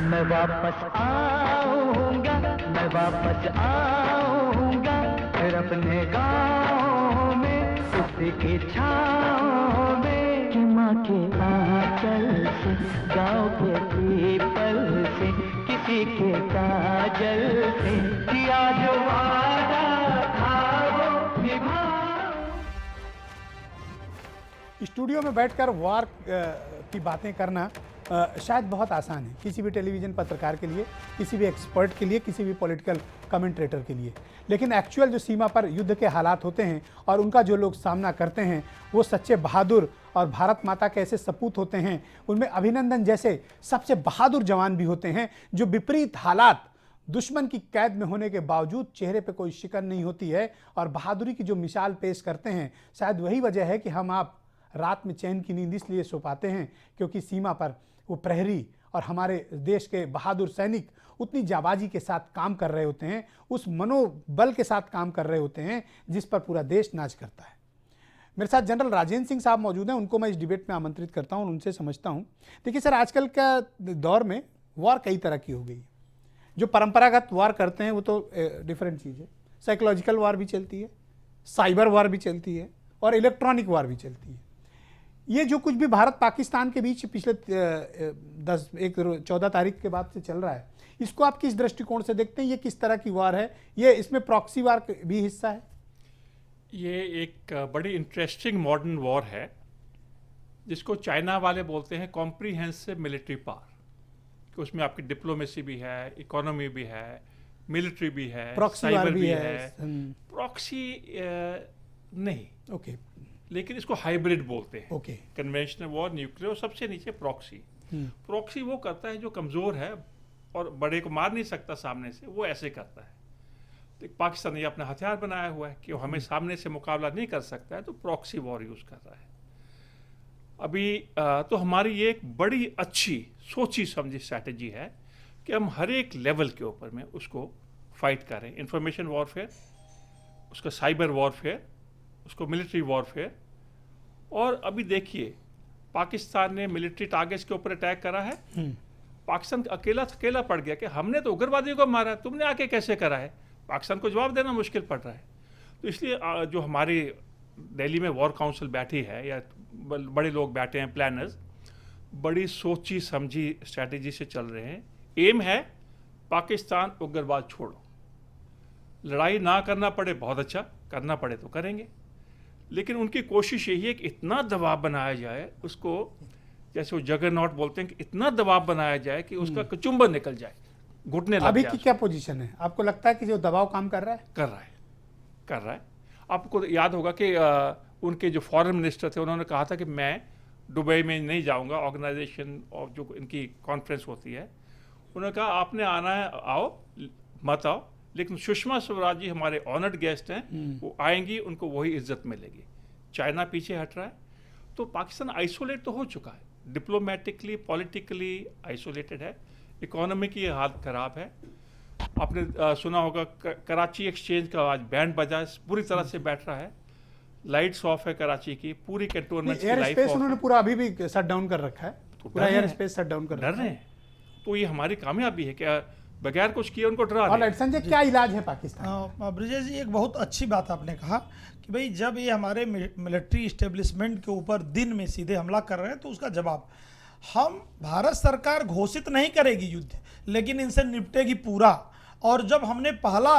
मैं वापस आऊंगा, मैं वापस आऊंगा, फिर अपने गाँव में, उसी की छाँव में, कि माँ के आंचल से, गाँव के पीपल से, किसी के काजल से, किया जो वादा था वो निभाऊं। स्टूडियो में बैठकर वार की बातें करना शायद बहुत आसान है किसी भी टेलीविज़न पत्रकार के लिए, किसी भी एक्सपर्ट के लिए, किसी भी पॉलिटिकल कमेंट्रेटर के लिए। लेकिन एक्चुअल जो सीमा पर युद्ध के हालात होते हैं और उनका जो लोग सामना करते हैं, वो सच्चे बहादुर और भारत माता के ऐसे सपूत होते हैं। उनमें अभिनंदन जैसे सबसे बहादुर जवान भी होते हैं, जो विपरीत हालात, दुश्मन की कैद में होने के बावजूद चेहरे पे कोई शिकन नहीं होती है और बहादुरी की जो मिसाल पेश करते हैं। शायद वही वजह है कि हम आप रात में चैन की नींद इसलिए सो पाते हैं क्योंकि सीमा पर वो प्रहरी और हमारे देश के बहादुर सैनिक उतनी जाबाजी के साथ काम कर रहे होते हैं, उस मनोबल के साथ काम कर रहे होते हैं जिस पर पूरा देश नाच करता है। मेरे साथ जनरल राजेंद्र सिंह साहब मौजूद हैं, उनको मैं इस डिबेट में आमंत्रित करता हूं और उनसे समझता हूं। देखिए सर, आजकल का दौर में वॉर कई तरह की हो गई है। जो परंपरागत वॉर करते हैं वो तो डिफरेंट चीज़ है, साइकोलॉजिकल वॉर भी चलती है, साइबर वॉर भी चलती है, और इलेक्ट्रॉनिक वार भी चलती है। ये जो कुछ भी भारत पाकिस्तान के बीच पिछले 14 तारीख के बाद से चल रहा है, इसको आप किस दृष्टिकोण से देखते हैं? ये किस तरह की वार है? ये इसमें प्रॉक्सी वार भी हिस्सा है? ये एक बड़ी इंटरेस्टिंग मॉडर्न वॉर है जिसको चाइना वाले बोलते हैं कॉम्प्रीहेंसिव मिलिट्री पावर, कि उसमें आपकी डिप्लोमेसी भी है, इकोनॉमी भी है, मिलिट्री भी है, साइबर भी है। प्रॉक्सी नहीं, ओके, लेकिन इसको हाइब्रिड बोलते हैं। ओके, कन्वेंशनल वॉर, न्यूक्लियर, और सबसे नीचे प्रॉक्सी। प्रॉक्सी वो करता है जो कमज़ोर है और बड़े को मार नहीं सकता सामने से, वो ऐसे करता है। तो पाकिस्तान ने अपना हथियार बनाया हुआ है कि वो हमें सामने से मुकाबला नहीं कर सकता है, तो प्रॉक्सी वॉर यूज़ कर रहा है। अभी तो हमारी ये एक बड़ी अच्छी सोची समझी स्ट्रैटेजी है कि हम हर एक लेवल के ऊपर में उसको फाइट करें। इंफॉर्मेशन वॉरफेयर, उसका साइबर वॉरफेयर, उसको मिलिट्री वॉरफेयर। और अभी देखिए पाकिस्तान ने मिलिट्री टारगेट्स के ऊपर अटैक करा है। पाकिस्तान अकेला पड़ गया कि हमने तो उग्रवादियों को मारा, तुमने आके कैसे करा है? पाकिस्तान को जवाब देना मुश्किल पड़ रहा है। तो इसलिए जो हमारी दिल्ली में वॉर काउंसिल बैठी है या बड़े लोग बैठे हैं, प्लानर्स, बड़ी सोची समझी स्ट्रैटेजी से चल रहे हैं। एम है पाकिस्तान उग्रवाद छोड़ो, लड़ाई ना करना पड़े बहुत अच्छा, करना पड़े तो करेंगे, लेकिन उनकी कोशिश यही है कि इतना दबाव बनाया जाए उसको, जैसे वो जगरनॉट बोलते हैं, कि इतना दबाव बनाया जाए कि उसका कचुंबन निकल जाए, घुटने लग अभी जाए। की क्या पोजीशन है? आपको लगता है कि जो दबाव काम कर रहा है? कर रहा है। आपको याद होगा कि उनके जो फॉरेन मिनिस्टर थे उन्होंने कहा था कि मैं दुबई में नहीं जाऊंगा, ऑर्गेनाइजेशन और जो इनकी कॉन्फ्रेंस होती है, उन्होंने कहा आपने आना है आओ, मत आओ, लेकिन सुषमा स्वराज जी हमारे ऑनर्ड गेस्ट हैं, वो आएंगी, उनको वही इज्जत मिलेगी। चाइना पीछे हट रहा है, तो पाकिस्तान आइसोलेट तो हो चुका है, डिप्लोमेटिकली पॉलिटिकली आइसोलेटेड है, इकोनॉमी की हालत खराब है। आपने सुना होगा कराची एक्सचेंज का आज बैंड बजा, पूरी तरह से बैठ रहा है, लाइट्स ऑफ है कराची की, पूरी कैंटोनमेंट की एयर लाइफ स्पेस ऑफ उन्होंने पूरा अभी भी शट डाउन कर रखा है, पूरा एयर स्पेस शट डाउन कर डर रहे हैं। तो ये हमारी कामयाबी है कि बगैर कुछ किए उनको डरा और संजय क्या इलाज है पाकिस्तान? ब्रिजेश जी, एक बहुत अच्छी बात आपने कहा कि भाई जब ये हमारे मिलिट्री इस्टेब्लिशमेंट के ऊपर दिन में सीधे हमला कर रहे हैं तो उसका जवाब हम, भारत सरकार घोषित नहीं करेगी युद्ध, लेकिन इनसे निपटेगी पूरा। और जब हमने पहला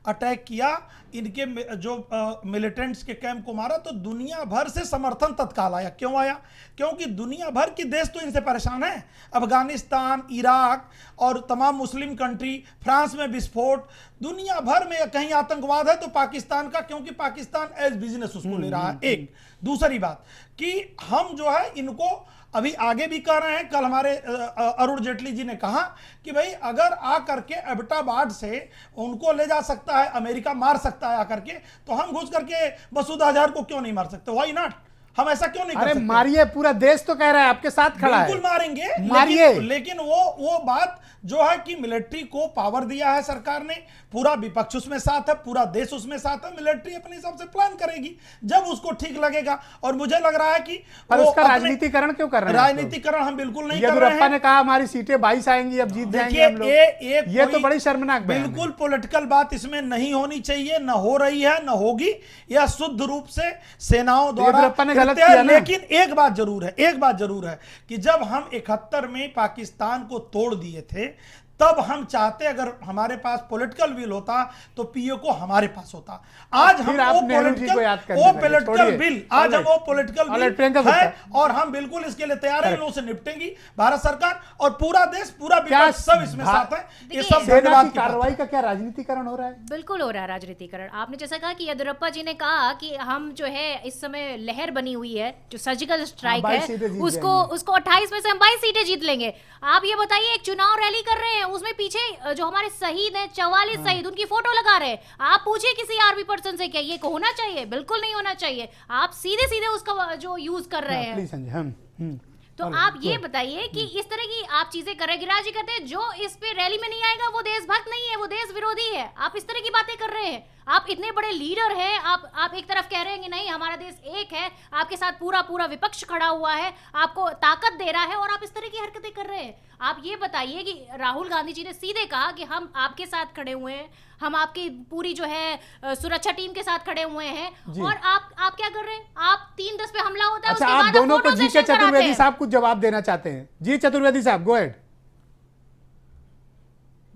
अटैक किया, इनके जो मिलिटेंट्स के कैंप को मारा, तो दुनिया भर से समर्थन तत्काल आया। क्यों आया? क्योंकि दुनिया भर के देश तो इनसे परेशान है। अफगानिस्तान, इराक और तमाम मुस्लिम कंट्री, फ्रांस में विस्फोट, दुनिया भर में कहीं आतंकवाद है तो पाकिस्तान का, क्योंकि पाकिस्तान एज बिजनेस उसको ले रहा है। एक दूसरी बात कि हम जो है इनको अभी आगे भी कह रहे हैं। कल हमारे अरुण जेटली जी ने कहा कि भाई अगर आ करके एबटाबाद से उनको ले जा सकता है, अमेरिका मार सकता है आकर के, तो हम घुस करके मसूद अजहर को क्यों नहीं मार सकते? Why not? हम ऐसा क्यों नहीं कर सकते? मारिए, पूरा देश तो कह रहा है, आपके साथ खड़ा है, बिल्कुल मारेंगे, मारिए। लेकिन वो बात जो है कि मिलिट्री को पावर दिया है सरकार ने, पूरा विपक्ष उसमें साथ है, पूरा देश उसमें साथ है, मिलिट्री अपने हिसाब से प्लान करेगी जब उसको ठीक लगेगा। और मुझे लग रहा है कि पर उसका राजनीतिकरण क्यों कर रहे हैं? राजनीतिकरण हम बिल्कुल नहीं कर रहे हैं। येदियुरप्पा ने कहा हमारी सीटें 22 आएंगी, अब जीत जाएंगे हम लोग। ये तो बड़ी शर्मनाक बात है। बिल्कुल पॉलिटिकल बात इसमें नहीं होनी चाहिए, न हो रही है, न होगी। यह शुद्ध रूप से सेनाओं द्वारा गलत किया ना। लेकिन एक बात जरूर है कि जब हम 71 में पाकिस्तान को तोड़ दिए थे, तब हम चाहते अगर हमारे पास पॉलिटिकल विल होता तो पीओ को हमारे पास होता। आज हम वो पॉलिटिकल बिल आज हम वो पॉलिटिकल बिल है और हम बिल्कुल इसके लिए तैयार हैं। इन लोगों से निपटेंगी भारत सरकार और पूरा देश, पूरा विपक्ष सब इसमें साथ है। ये सब सेना की कार्रवाई का क्या राजनीतिकरण हो रहा है? बिल्कुल हो रहा है राजनीतिकरण। आपने जैसा कहा कि येदियुरप्पा जी ने कहा कि हम जो है इस समय लहर बनी हुई है, जो सर्जिकल स्ट्राइक है, उसको 28 में से हम 22 सीटें जीत लेंगे। आप ये बताइए, एक चुनाव रैली कर रहे हैं, उसमें पीछे जो हमारे शहीद हैं 44 शहीद, उनकी फोटो लगा रहे हैं। आप पूछिए किसी आर्मी पर्सन से, क्या ये होना चाहिए? बिल्कुल नहीं होना चाहिए। आप सीधे सीधे उसका जो यूज कर रहे हैं। तो आप ये बताइए कि इस तरह की आप चीजें कर रहे हैं। गिरिराज जी कहते हैं जो इस पे रैली में नहीं आएगा वो देशभक्त नहीं है, वो देश विरोधी है। आप इस तरह की बातें कर रहे हैं। आप इतने बड़े लीडर हैं, आप एक तरफ कह रहे हैं कि नहीं हमारा देश एक है, आपके साथ पूरा विपक्ष खड़ा हुआ है, आपको ताकत दे रहा है, और आप इस तरह की हरकतें कर रहे हैं। आप ये बताइए कि राहुल गांधी जी ने सीधे कहा कि हम आपके साथ खड़े हुए हैं, हम आपकी पूरी जो है सुरक्षा टीम के साथ खड़े हुए हैं, और आप क्या कर रहे हैं? आप 3-10 पे हमला होता है, अच्छा, उसके आप बाद दोनों फोटो को जी के सेशन कराते चतुर्वेदी हैं। साहब कुछ जवाब देना चाहते हैं। जी चतुर्वेदी साहब, गो अहेड।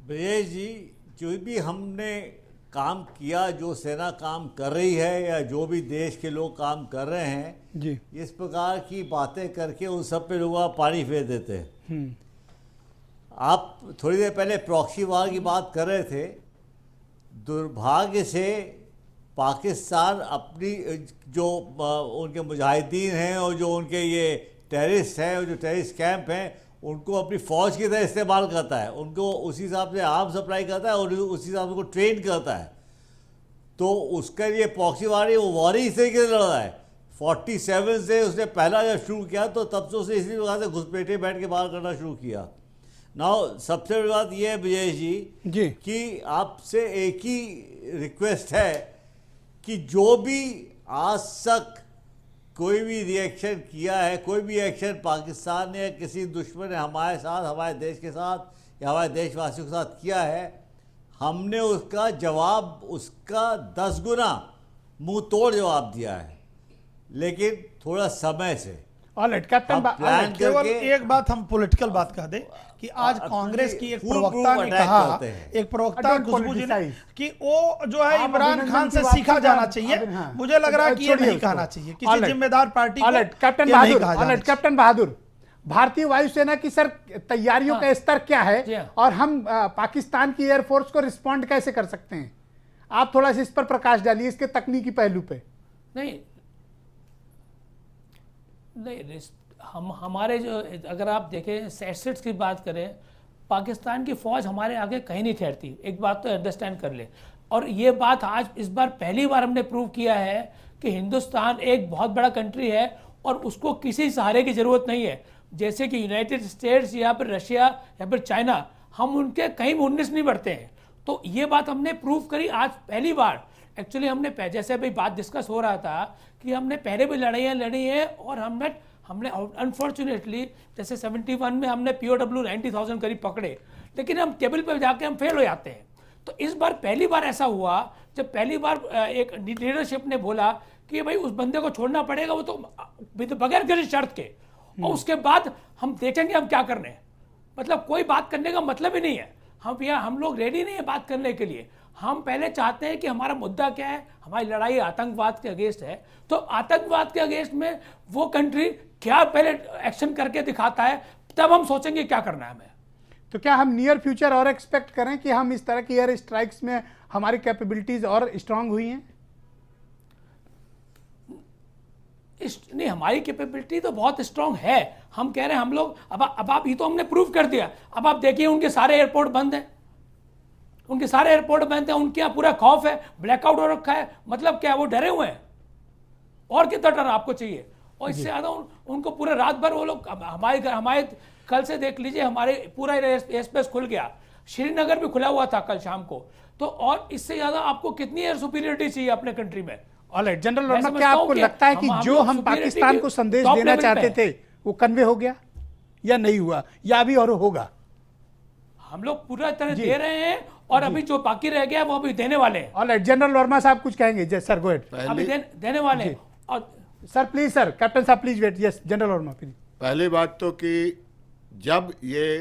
ब्रजेश जी, जो भी हमने काम किया, जो सेना काम कर रही है या जो भी देश के लोग काम कर रहे हैं जी, इस प्रकार की बातें करके उन सब पे लोग आप पानी फेर देते हैं। आप थोड़ी देर पहले प्रॉक्सी वार की बात कर रहे थे। दुर्भाग्य से पाकिस्तान अपनी जो उनके मुजाहिदीन हैं और जो उनके ये टेररिस्ट हैं और जो टेररिस्ट कैंप हैं उनको अपनी फ़ौज की तरह इस्तेमाल करता है, उनको उसी हिसाब से आर्म सप्लाई करता है और उसी हिसाब से उनको ट्रेन करता है। तो उसका ये प्रॉक्सी वार वो वॉर ही इस तरीके से लड़ रहा है। 47 से उसने पहला जब शुरू किया तो तब से उसने इसी प्रकार से घुसपैठे बैठ के बाहर करना शुरू किया। नाउ सबसे बड़ी बात यह है ब्रजेश जी कि आपसे एक ही रिक्वेस्ट है कि जो भी आज तक कोई भी रिएक्शन किया है, कोई भी एक्शन पाकिस्तान ने किसी दुश्मन ने हमारे साथ, हमारे देश के साथ या हमारे देशवासियों के साथ किया है, हमने उसका जवाब उसका 10 गुना मुंह तोड़ जवाब दिया है, लेकिन थोड़ा समय से। कैप्टन, केवल एक बात हम पॉलिटिकल बात कह दें कि आज कांग्रेस की एक प्रवक्ता ने कहा, एक प्रवक्ता खुशबू जी ने, कि वो जो है इमरान खान से सीखा जाना चाहिए। मुझे लग रहा है कि ये नहीं कहना चाहिए किसी जिम्मेदार पार्टी को। कैप्टन बहादुर, भारतीय वायुसेना की सर तैयारियों का स्तर क्या है और हम पाकिस्तान की एयरफोर्स को रिस्पॉन्ड कैसे कर सकते हैं? आप थोड़ा सा इस पर प्रकाश डालिए, इसके तकनीकी पहलू पे। नहीं, हम हमारे जो, अगर आप देखें एसेट्स की बात करें, पाकिस्तान की फ़ौज हमारे आगे कहीं नहीं ठहरती। एक बात तो अंडरस्टैंड कर ले। और ये बात आज इस बार पहली बार हमने प्रूव किया है कि हिंदुस्तान एक बहुत बड़ा कंट्री है और उसको किसी सहारे की ज़रूरत नहीं है। जैसे कि यूनाइटेड स्टेट्स या फिर रशिया या फिर चाइना, हम उनके कहीं 19 नहीं बढ़ते हैं। तो ये बात हमने प्रूव करी आज पहली बार। एक्चुअली हमने जैसे अभी बात डिस्कस हो रहा था कि हमने पहले भी लड़ाइयाँ लड़ी हैं और हमने अनफॉर्चुनेटली जैसे 71 में हमने POW 90,000 करीब पकड़े, लेकिन हम टेबल पर जाके हम फेल हो जाते हैं। तो इस बार पहली बार ऐसा हुआ जब पहली बार एक लीडरशिप ने बोला कि भाई उस बंदे को छोड़ना पड़ेगा, वो तो बगैर किसी शर्त के, और उसके बाद हम देखेंगे हम क्या करने हैं। मतलब कोई बात करने का मतलब ही नहीं है। हम लोग रेडी नहीं है बात करने के लिए। हम पहले चाहते हैं कि हमारा मुद्दा क्या है, हमारी लड़ाई आतंकवाद के अगेंस्ट है। तो आतंकवाद के अगेंस्ट में वो कंट्री क्या पहले एक्शन करके दिखाता है, तब हम सोचेंगे क्या करना है हमें। तो क्या हम नियर फ्यूचर और एक्सपेक्ट करें कि हम इस तरह की एयर स्ट्राइक्स में हमारी कैपेबिलिटीज और स्ट्रांग हुई हैं? नहीं, हमारी कैपेबिलिटी तो बहुत स्ट्रांग है। हम कह रहे हैं हम लोग अब आप ये तो हमने प्रूव कर दिया। अब आप देखिए उनके सारे एयरपोर्ट बंद हैं, उनके सारे एयरपोर्ट बंद हैं, उनके यहाँ पूरा खौफ है, ब्लैकआउट हो रखा है। मतलब क्या, वो डरे हुए हैं। और कितना डर आपको चाहिए? और इससे ज़्यादा उनको पूरे रात भर वो लोग, हमारे कल से देख लीजिए, हमारे पूरा एयर स्पेस खुल गया, श्रीनगर भी खुला हुआ था कल शाम को। तो और इससे ज़्यादा आपको कितनी एयर सुपीरियरिटी चाहिए अपने कंट्री में? ऑलराइट जनरल वर्मा, क्या आपको लगता है कि जो हम पाकिस्तान को संदेश देना चाहते थे वो कन्वे हो गया या नहीं हुआ, या अभी और होगा? हम लोग पूरा तरह दे रहे हैं और अभी जो बाकी रह गया वो अभी देने वाले हैं। ऑलराइट, जनरल वर्मा साहब कुछ कहेंगे? जय सर, गो अहेड। अभी देने वाले हैं। और सर प्लीज, सर कैप्टन साहब please wait. Yes general Verma please. पहली बात तो कि जब ये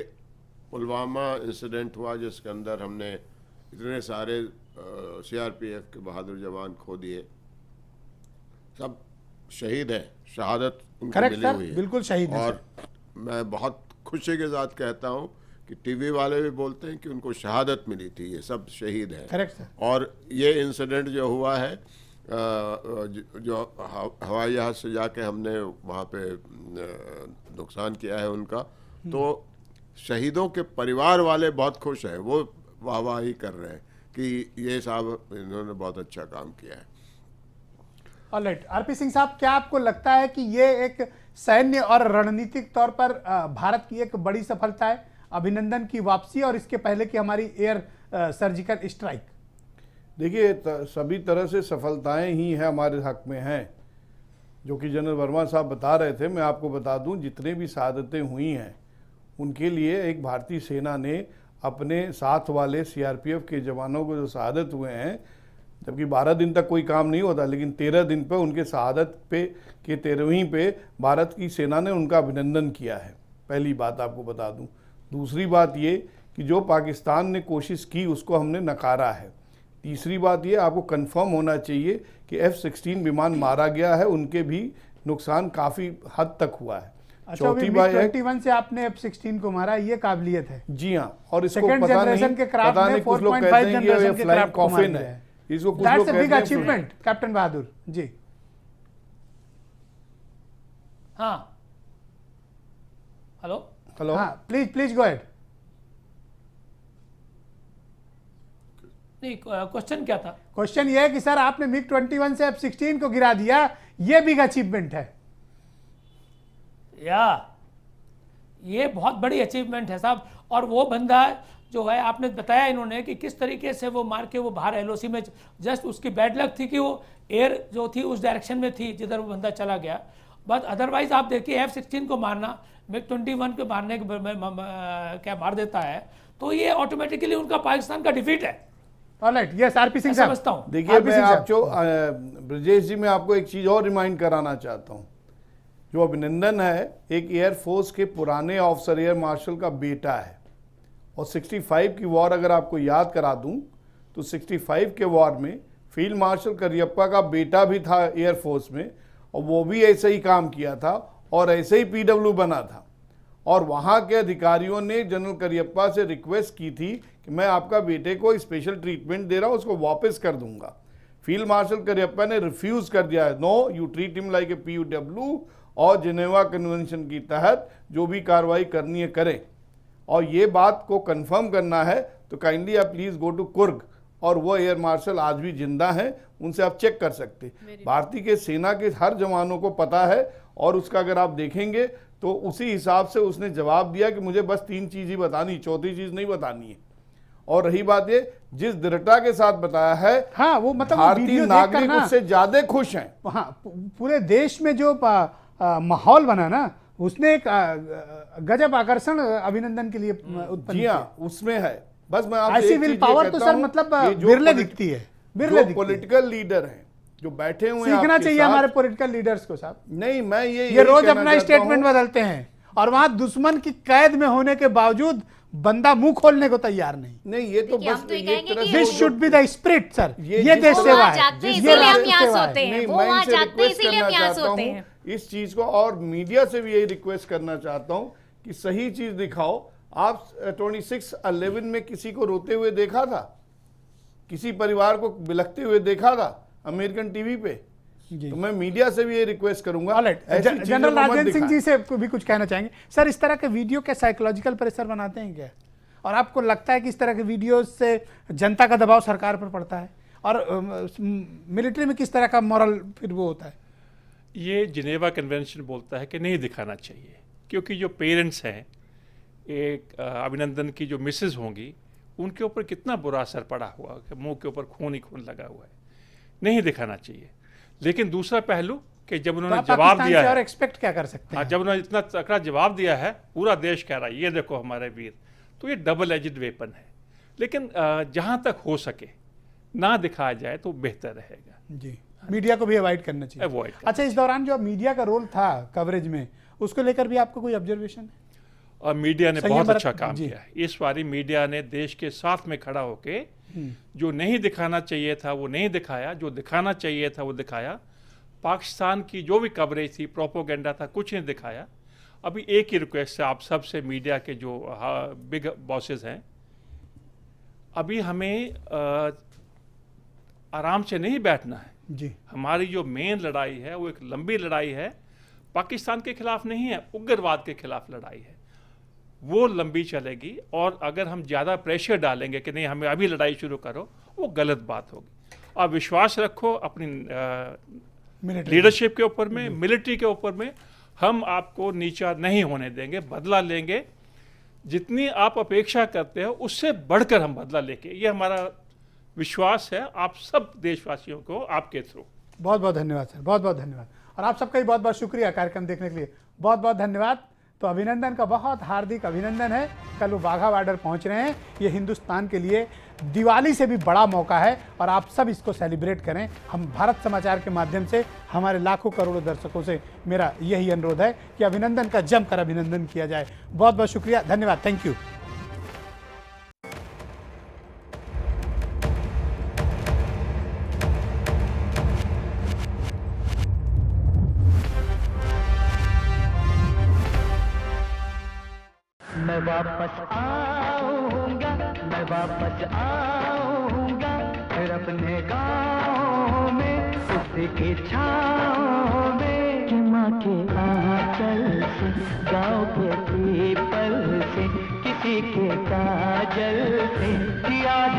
पुलवामा इंसिडेंट हुआ जिसके अंदर हमने इतने सारे CRPF के बहादुर जवान खो दिए, सब शहीद हैं, शहादत उनको मिली हुई है, बिल्कुल शहीद हैं। और मैं बहुत खुशी के साथ कहता हूं कि टीवी वाले भी बोलते हैं कि उनको शहादत मिली थी, ये सब शहीद हैं। Correct sir. और ये इंसिडेंट जो हुआ है, जो हवाई जहाज से जाके हमने वहाँ पे नुकसान किया है उनका, तो शहीदों के परिवार वाले बहुत खुश हैं, वो वाहवाही कर रहे हैं कि ये साहब इन्होंने बहुत अच्छा काम किया है। ऑलराइट, RP सिंह साहब, क्या आपको लगता है कि ये एक सैन्य और रणनीतिक तौर पर भारत की एक बड़ी सफलता है, अभिनंदन की वापसी, और इसके पहले की हमारी एयर सर्जिकल स्ट्राइक? देखिए, सभी तरह से सफलताएं ही हैं हमारे हक में हैं, जो कि जनरल वर्मा साहब बता रहे थे। मैं आपको बता दूं, जितने भी शहादतें हुई हैं उनके लिए एक भारतीय सेना ने अपने साथ वाले सीआरपीएफ के जवानों को जो शहादत हुए हैं, जबकि 12 दिन तक कोई काम नहीं होता, लेकिन 13 दिन पे उनके शहादत पे के 13वीं पे भारत की सेना ने उनका अभिनंदन किया है। पहली बात आपको बता दूं। दूसरी बात ये कि जो पाकिस्तान ने कोशिश की उसको हमने नकारा है। तीसरी बात ये आपको कंफर्म होना चाहिए कि F-16 विमान मारा गया है, उनके भी नुकसान काफ़ी हद तक हुआ है। अच्छा, चौथी बात है MiG-21 से आपने F-16 को मारा, ये काबिलियत है। जी हाँ, और इसको सेकंड पता जनरेशन नहीं, के क्राफ्ट पता में नहीं कुछ लोग 4.5 कहते हैं कि ये जनरेशन के फ्लाइंग क्राफ्ट को मार कॉफिन दिया है, है। इसको कुछ That's लोग a big कहते हैं achievement, कैप्टन बहादुर जी। हाँ, हेलो हेलो, हाँ, प्लीज गो अहेड। नहीं, क्वेश्चन क्या था? क्वेश्चन ये है कि सर आपने MiG-21 से F-16 को गिरा दिया, ये बिग अचीवमेंट है। ये बहुत बड़ी अचीवमेंट है साहब। और वो बंदा जो है, आपने बताया इन्होंने कि किस तरीके से वो मार के वो बाहर एलओसी में, जस्ट उसकी बैड लक थी कि वो एयर जो थी उस डायरेक्शन में थी जिधर वो बंदा चला गया। बट अदरवाइज आप देखिए F-16 को मारना MiG-21 को मारने के क्या मार देता है, तो ये ऑटोमेटिकली उनका पाकिस्तान का डिफीट है। ऑलराइट, यस आरपी सिंह साहब। समझता हूँ। देखिए मैं आपको ब्रजेश जी, मैं आपको एक चीज़ और रिमाइंड कराना चाहता हूँ। जो अभिनंदन है एक एयरफोर्स के पुराने ऑफिसर एयर मार्शल का बेटा है, और 65 की वॉर अगर आपको याद करा दूं तो 65 के वॉर में फील्ड मार्शल करियप्पा का बेटा भी था एयरफोर्स में, और वो भी ऐसे ही काम किया था और ऐसे ही पीडब्ल्यू बना था। और वहाँ के अधिकारियों ने जनरल करियप्पा से रिक्वेस्ट की थी कि मैं आपका बेटे को स्पेशल ट्रीटमेंट दे रहा हूँ, उसको वापस कर दूंगा। फील्ड मार्शल करियप्पा ने रिफ्यूज़ कर दिया है, no you treat him like a POW, और जिनेवा कन्वेंशन के तहत जो भी कार्रवाई करनी है करें। और ये बात को कंफर्म करना है तो काइंडली आप प्लीज़ गो टू कुर्ग, और वो एयर मार्शल आज भी जिंदा हैं, उनसे आप चेक कर सकते। भारतीय के सेना के हर जवानों को पता है, और उसका अगर आप देखेंगे तो उसी हिसाब से उसने जवाब दिया कि मुझे बस 3 चीज़ ही बतानी, चौथी चीज़ नहीं बतानी है। और रही बात ये, जिस दृढ़ता के साथ बताया है, हाँ, वो मतलब भारतीय नागरिक उससे ज्यादा खुश हैं। हाँ, पूरे देश में जो माहौल बना ना, उसने एक गजब आकर्षण अभिनंदन के लिए उत्पन्न जी हाँ, उसमें है। बस मैं आपसे ऐसी विल पावर तो सर मतलब बिरले दिखती है। बिरले पॉलिटिकल लीडर हैं जो बैठे हुए हैं, सीखना चाहिए हमारे पॉलिटिकल लीडर्स को साहब। नहीं, मैं ये रोज अपना स्टेटमेंट बदलते हैं, और वहां दुश्मन की कैद में होने के बावजूद बंदा मुंह खोलने को तैयार नहीं। ये तो बस एक तरह से this should be the spirit sir. ये देश सेवा है, इसीलिए हम यहाँ सोते हैं, वो वहाँ जाते हैं इसीलिए हम यहाँ सोते हैं। इस चीज को, और मीडिया से भी यही रिक्वेस्ट करना चाहता हूँ कि सही चीज दिखाओ। आप 26/11 में किसी को रोते हुए देखा था? किसी परिवार को बिलखते हुए देखा था अमेरिकन टीवी पे? तो मैं मीडिया से भी ये रिक्वेस्ट करूंगा। जनरल राजेंद्र सिंह जी से भी कुछ कहना चाहेंगे सर? इस तरह के वीडियो क्या साइकोलॉजिकल प्रेशर बनाते हैं क्या, और आपको लगता है कि इस तरह के वीडियो से जनता का दबाव सरकार पर पड़ता है, और मिलिट्री में किस तरह का मॉरल फिर वो होता है? ये जिनेवा कन्वेंशन बोलता है कि नहीं दिखाना चाहिए, क्योंकि जो पेरेंट्स हैं, एक अभिनंदन की जो मिसेज होंगी, उनके ऊपर कितना बुरा असर पड़ा हुआ, मुंह के ऊपर खून ही खून लगा हुआ है, नहीं दिखाना चाहिए। लेकिन दूसरा पहलू कि जब उन्होंने जवाब दिया है, और एक्सपेक्ट क्या कर सकते हैं? जब उन्होंने इतना तकड़ा जवाब दिया है, पूरा देश कह रहा है ये देखो हमारे वीर, तो ये डबल एजेड वेपन है। लेकिन जहाँ तक हो सके ना दिखाया जाए तो बेहतर रहेगा। जी, मीडिया को भी अवॉइड करना चाहिए। अच्छा, इस दौरान जो मीडिया का रोल था कवरेज में, उसको लेकर भी आपको कोई ऑब्जर्वेशन है? और मीडिया ने बहुत अच्छा काम किया है इस बारी। मीडिया ने देश के साथ में खड़ा होके जो नहीं दिखाना चाहिए था वो नहीं दिखाया, जो दिखाना चाहिए था वो दिखाया। पाकिस्तान की जो भी कवरेज थी, प्रोपोगेंडा था, कुछ नहीं दिखाया। अभी एक ही रिक्वेस्ट है आप सबसे, मीडिया के जो बिग बॉसेस हैं, अभी हमें आराम से नहीं बैठना है जी। हमारी जो मेन लड़ाई है वो एक लंबी लड़ाई है, पाकिस्तान के खिलाफ नहीं है, उग्रवाद के खिलाफ लड़ाई है, वो लंबी चलेगी। और अगर हम ज़्यादा प्रेशर डालेंगे कि नहीं हमें अभी लड़ाई शुरू करो, वो गलत बात होगी। और विश्वास रखो अपनी लीडरशिप के ऊपर में, मिलिट्री के ऊपर में, हम आपको नीचा नहीं होने देंगे, बदला लेंगे। जितनी आप अपेक्षा करते हो उससे बढ़कर हम बदला लेके, ये हमारा विश्वास है आप सब देशवासियों को आपके थ्रू। बहुत बहुत धन्यवाद सर, बहुत बहुत धन्यवाद। और आप सबका भी बहुत बहुत शुक्रिया कार्यक्रम देखने के लिए, बहुत बहुत धन्यवाद। तो अभिनंदन का बहुत हार्दिक अभिनंदन है। कल वो वाघा बॉर्डर पहुंच रहे हैं। ये हिंदुस्तान के लिए दिवाली से भी बड़ा मौका है और आप सब इसको सेलिब्रेट करें। हम भारत समाचार के माध्यम से हमारे लाखों करोड़ों दर्शकों से मेरा यही अनुरोध है कि अभिनंदन का जमकर अभिनंदन किया जाए। बहुत बहुत शुक्रिया, धन्यवाद, थैंक यू। मैं वापस आऊंगा, मैं वापस आऊंगा, फिर अपने गाँव में उसी की छाँव में। कि माँ के आंचल से, गाँव के पीपल से, किसी के काजल से याद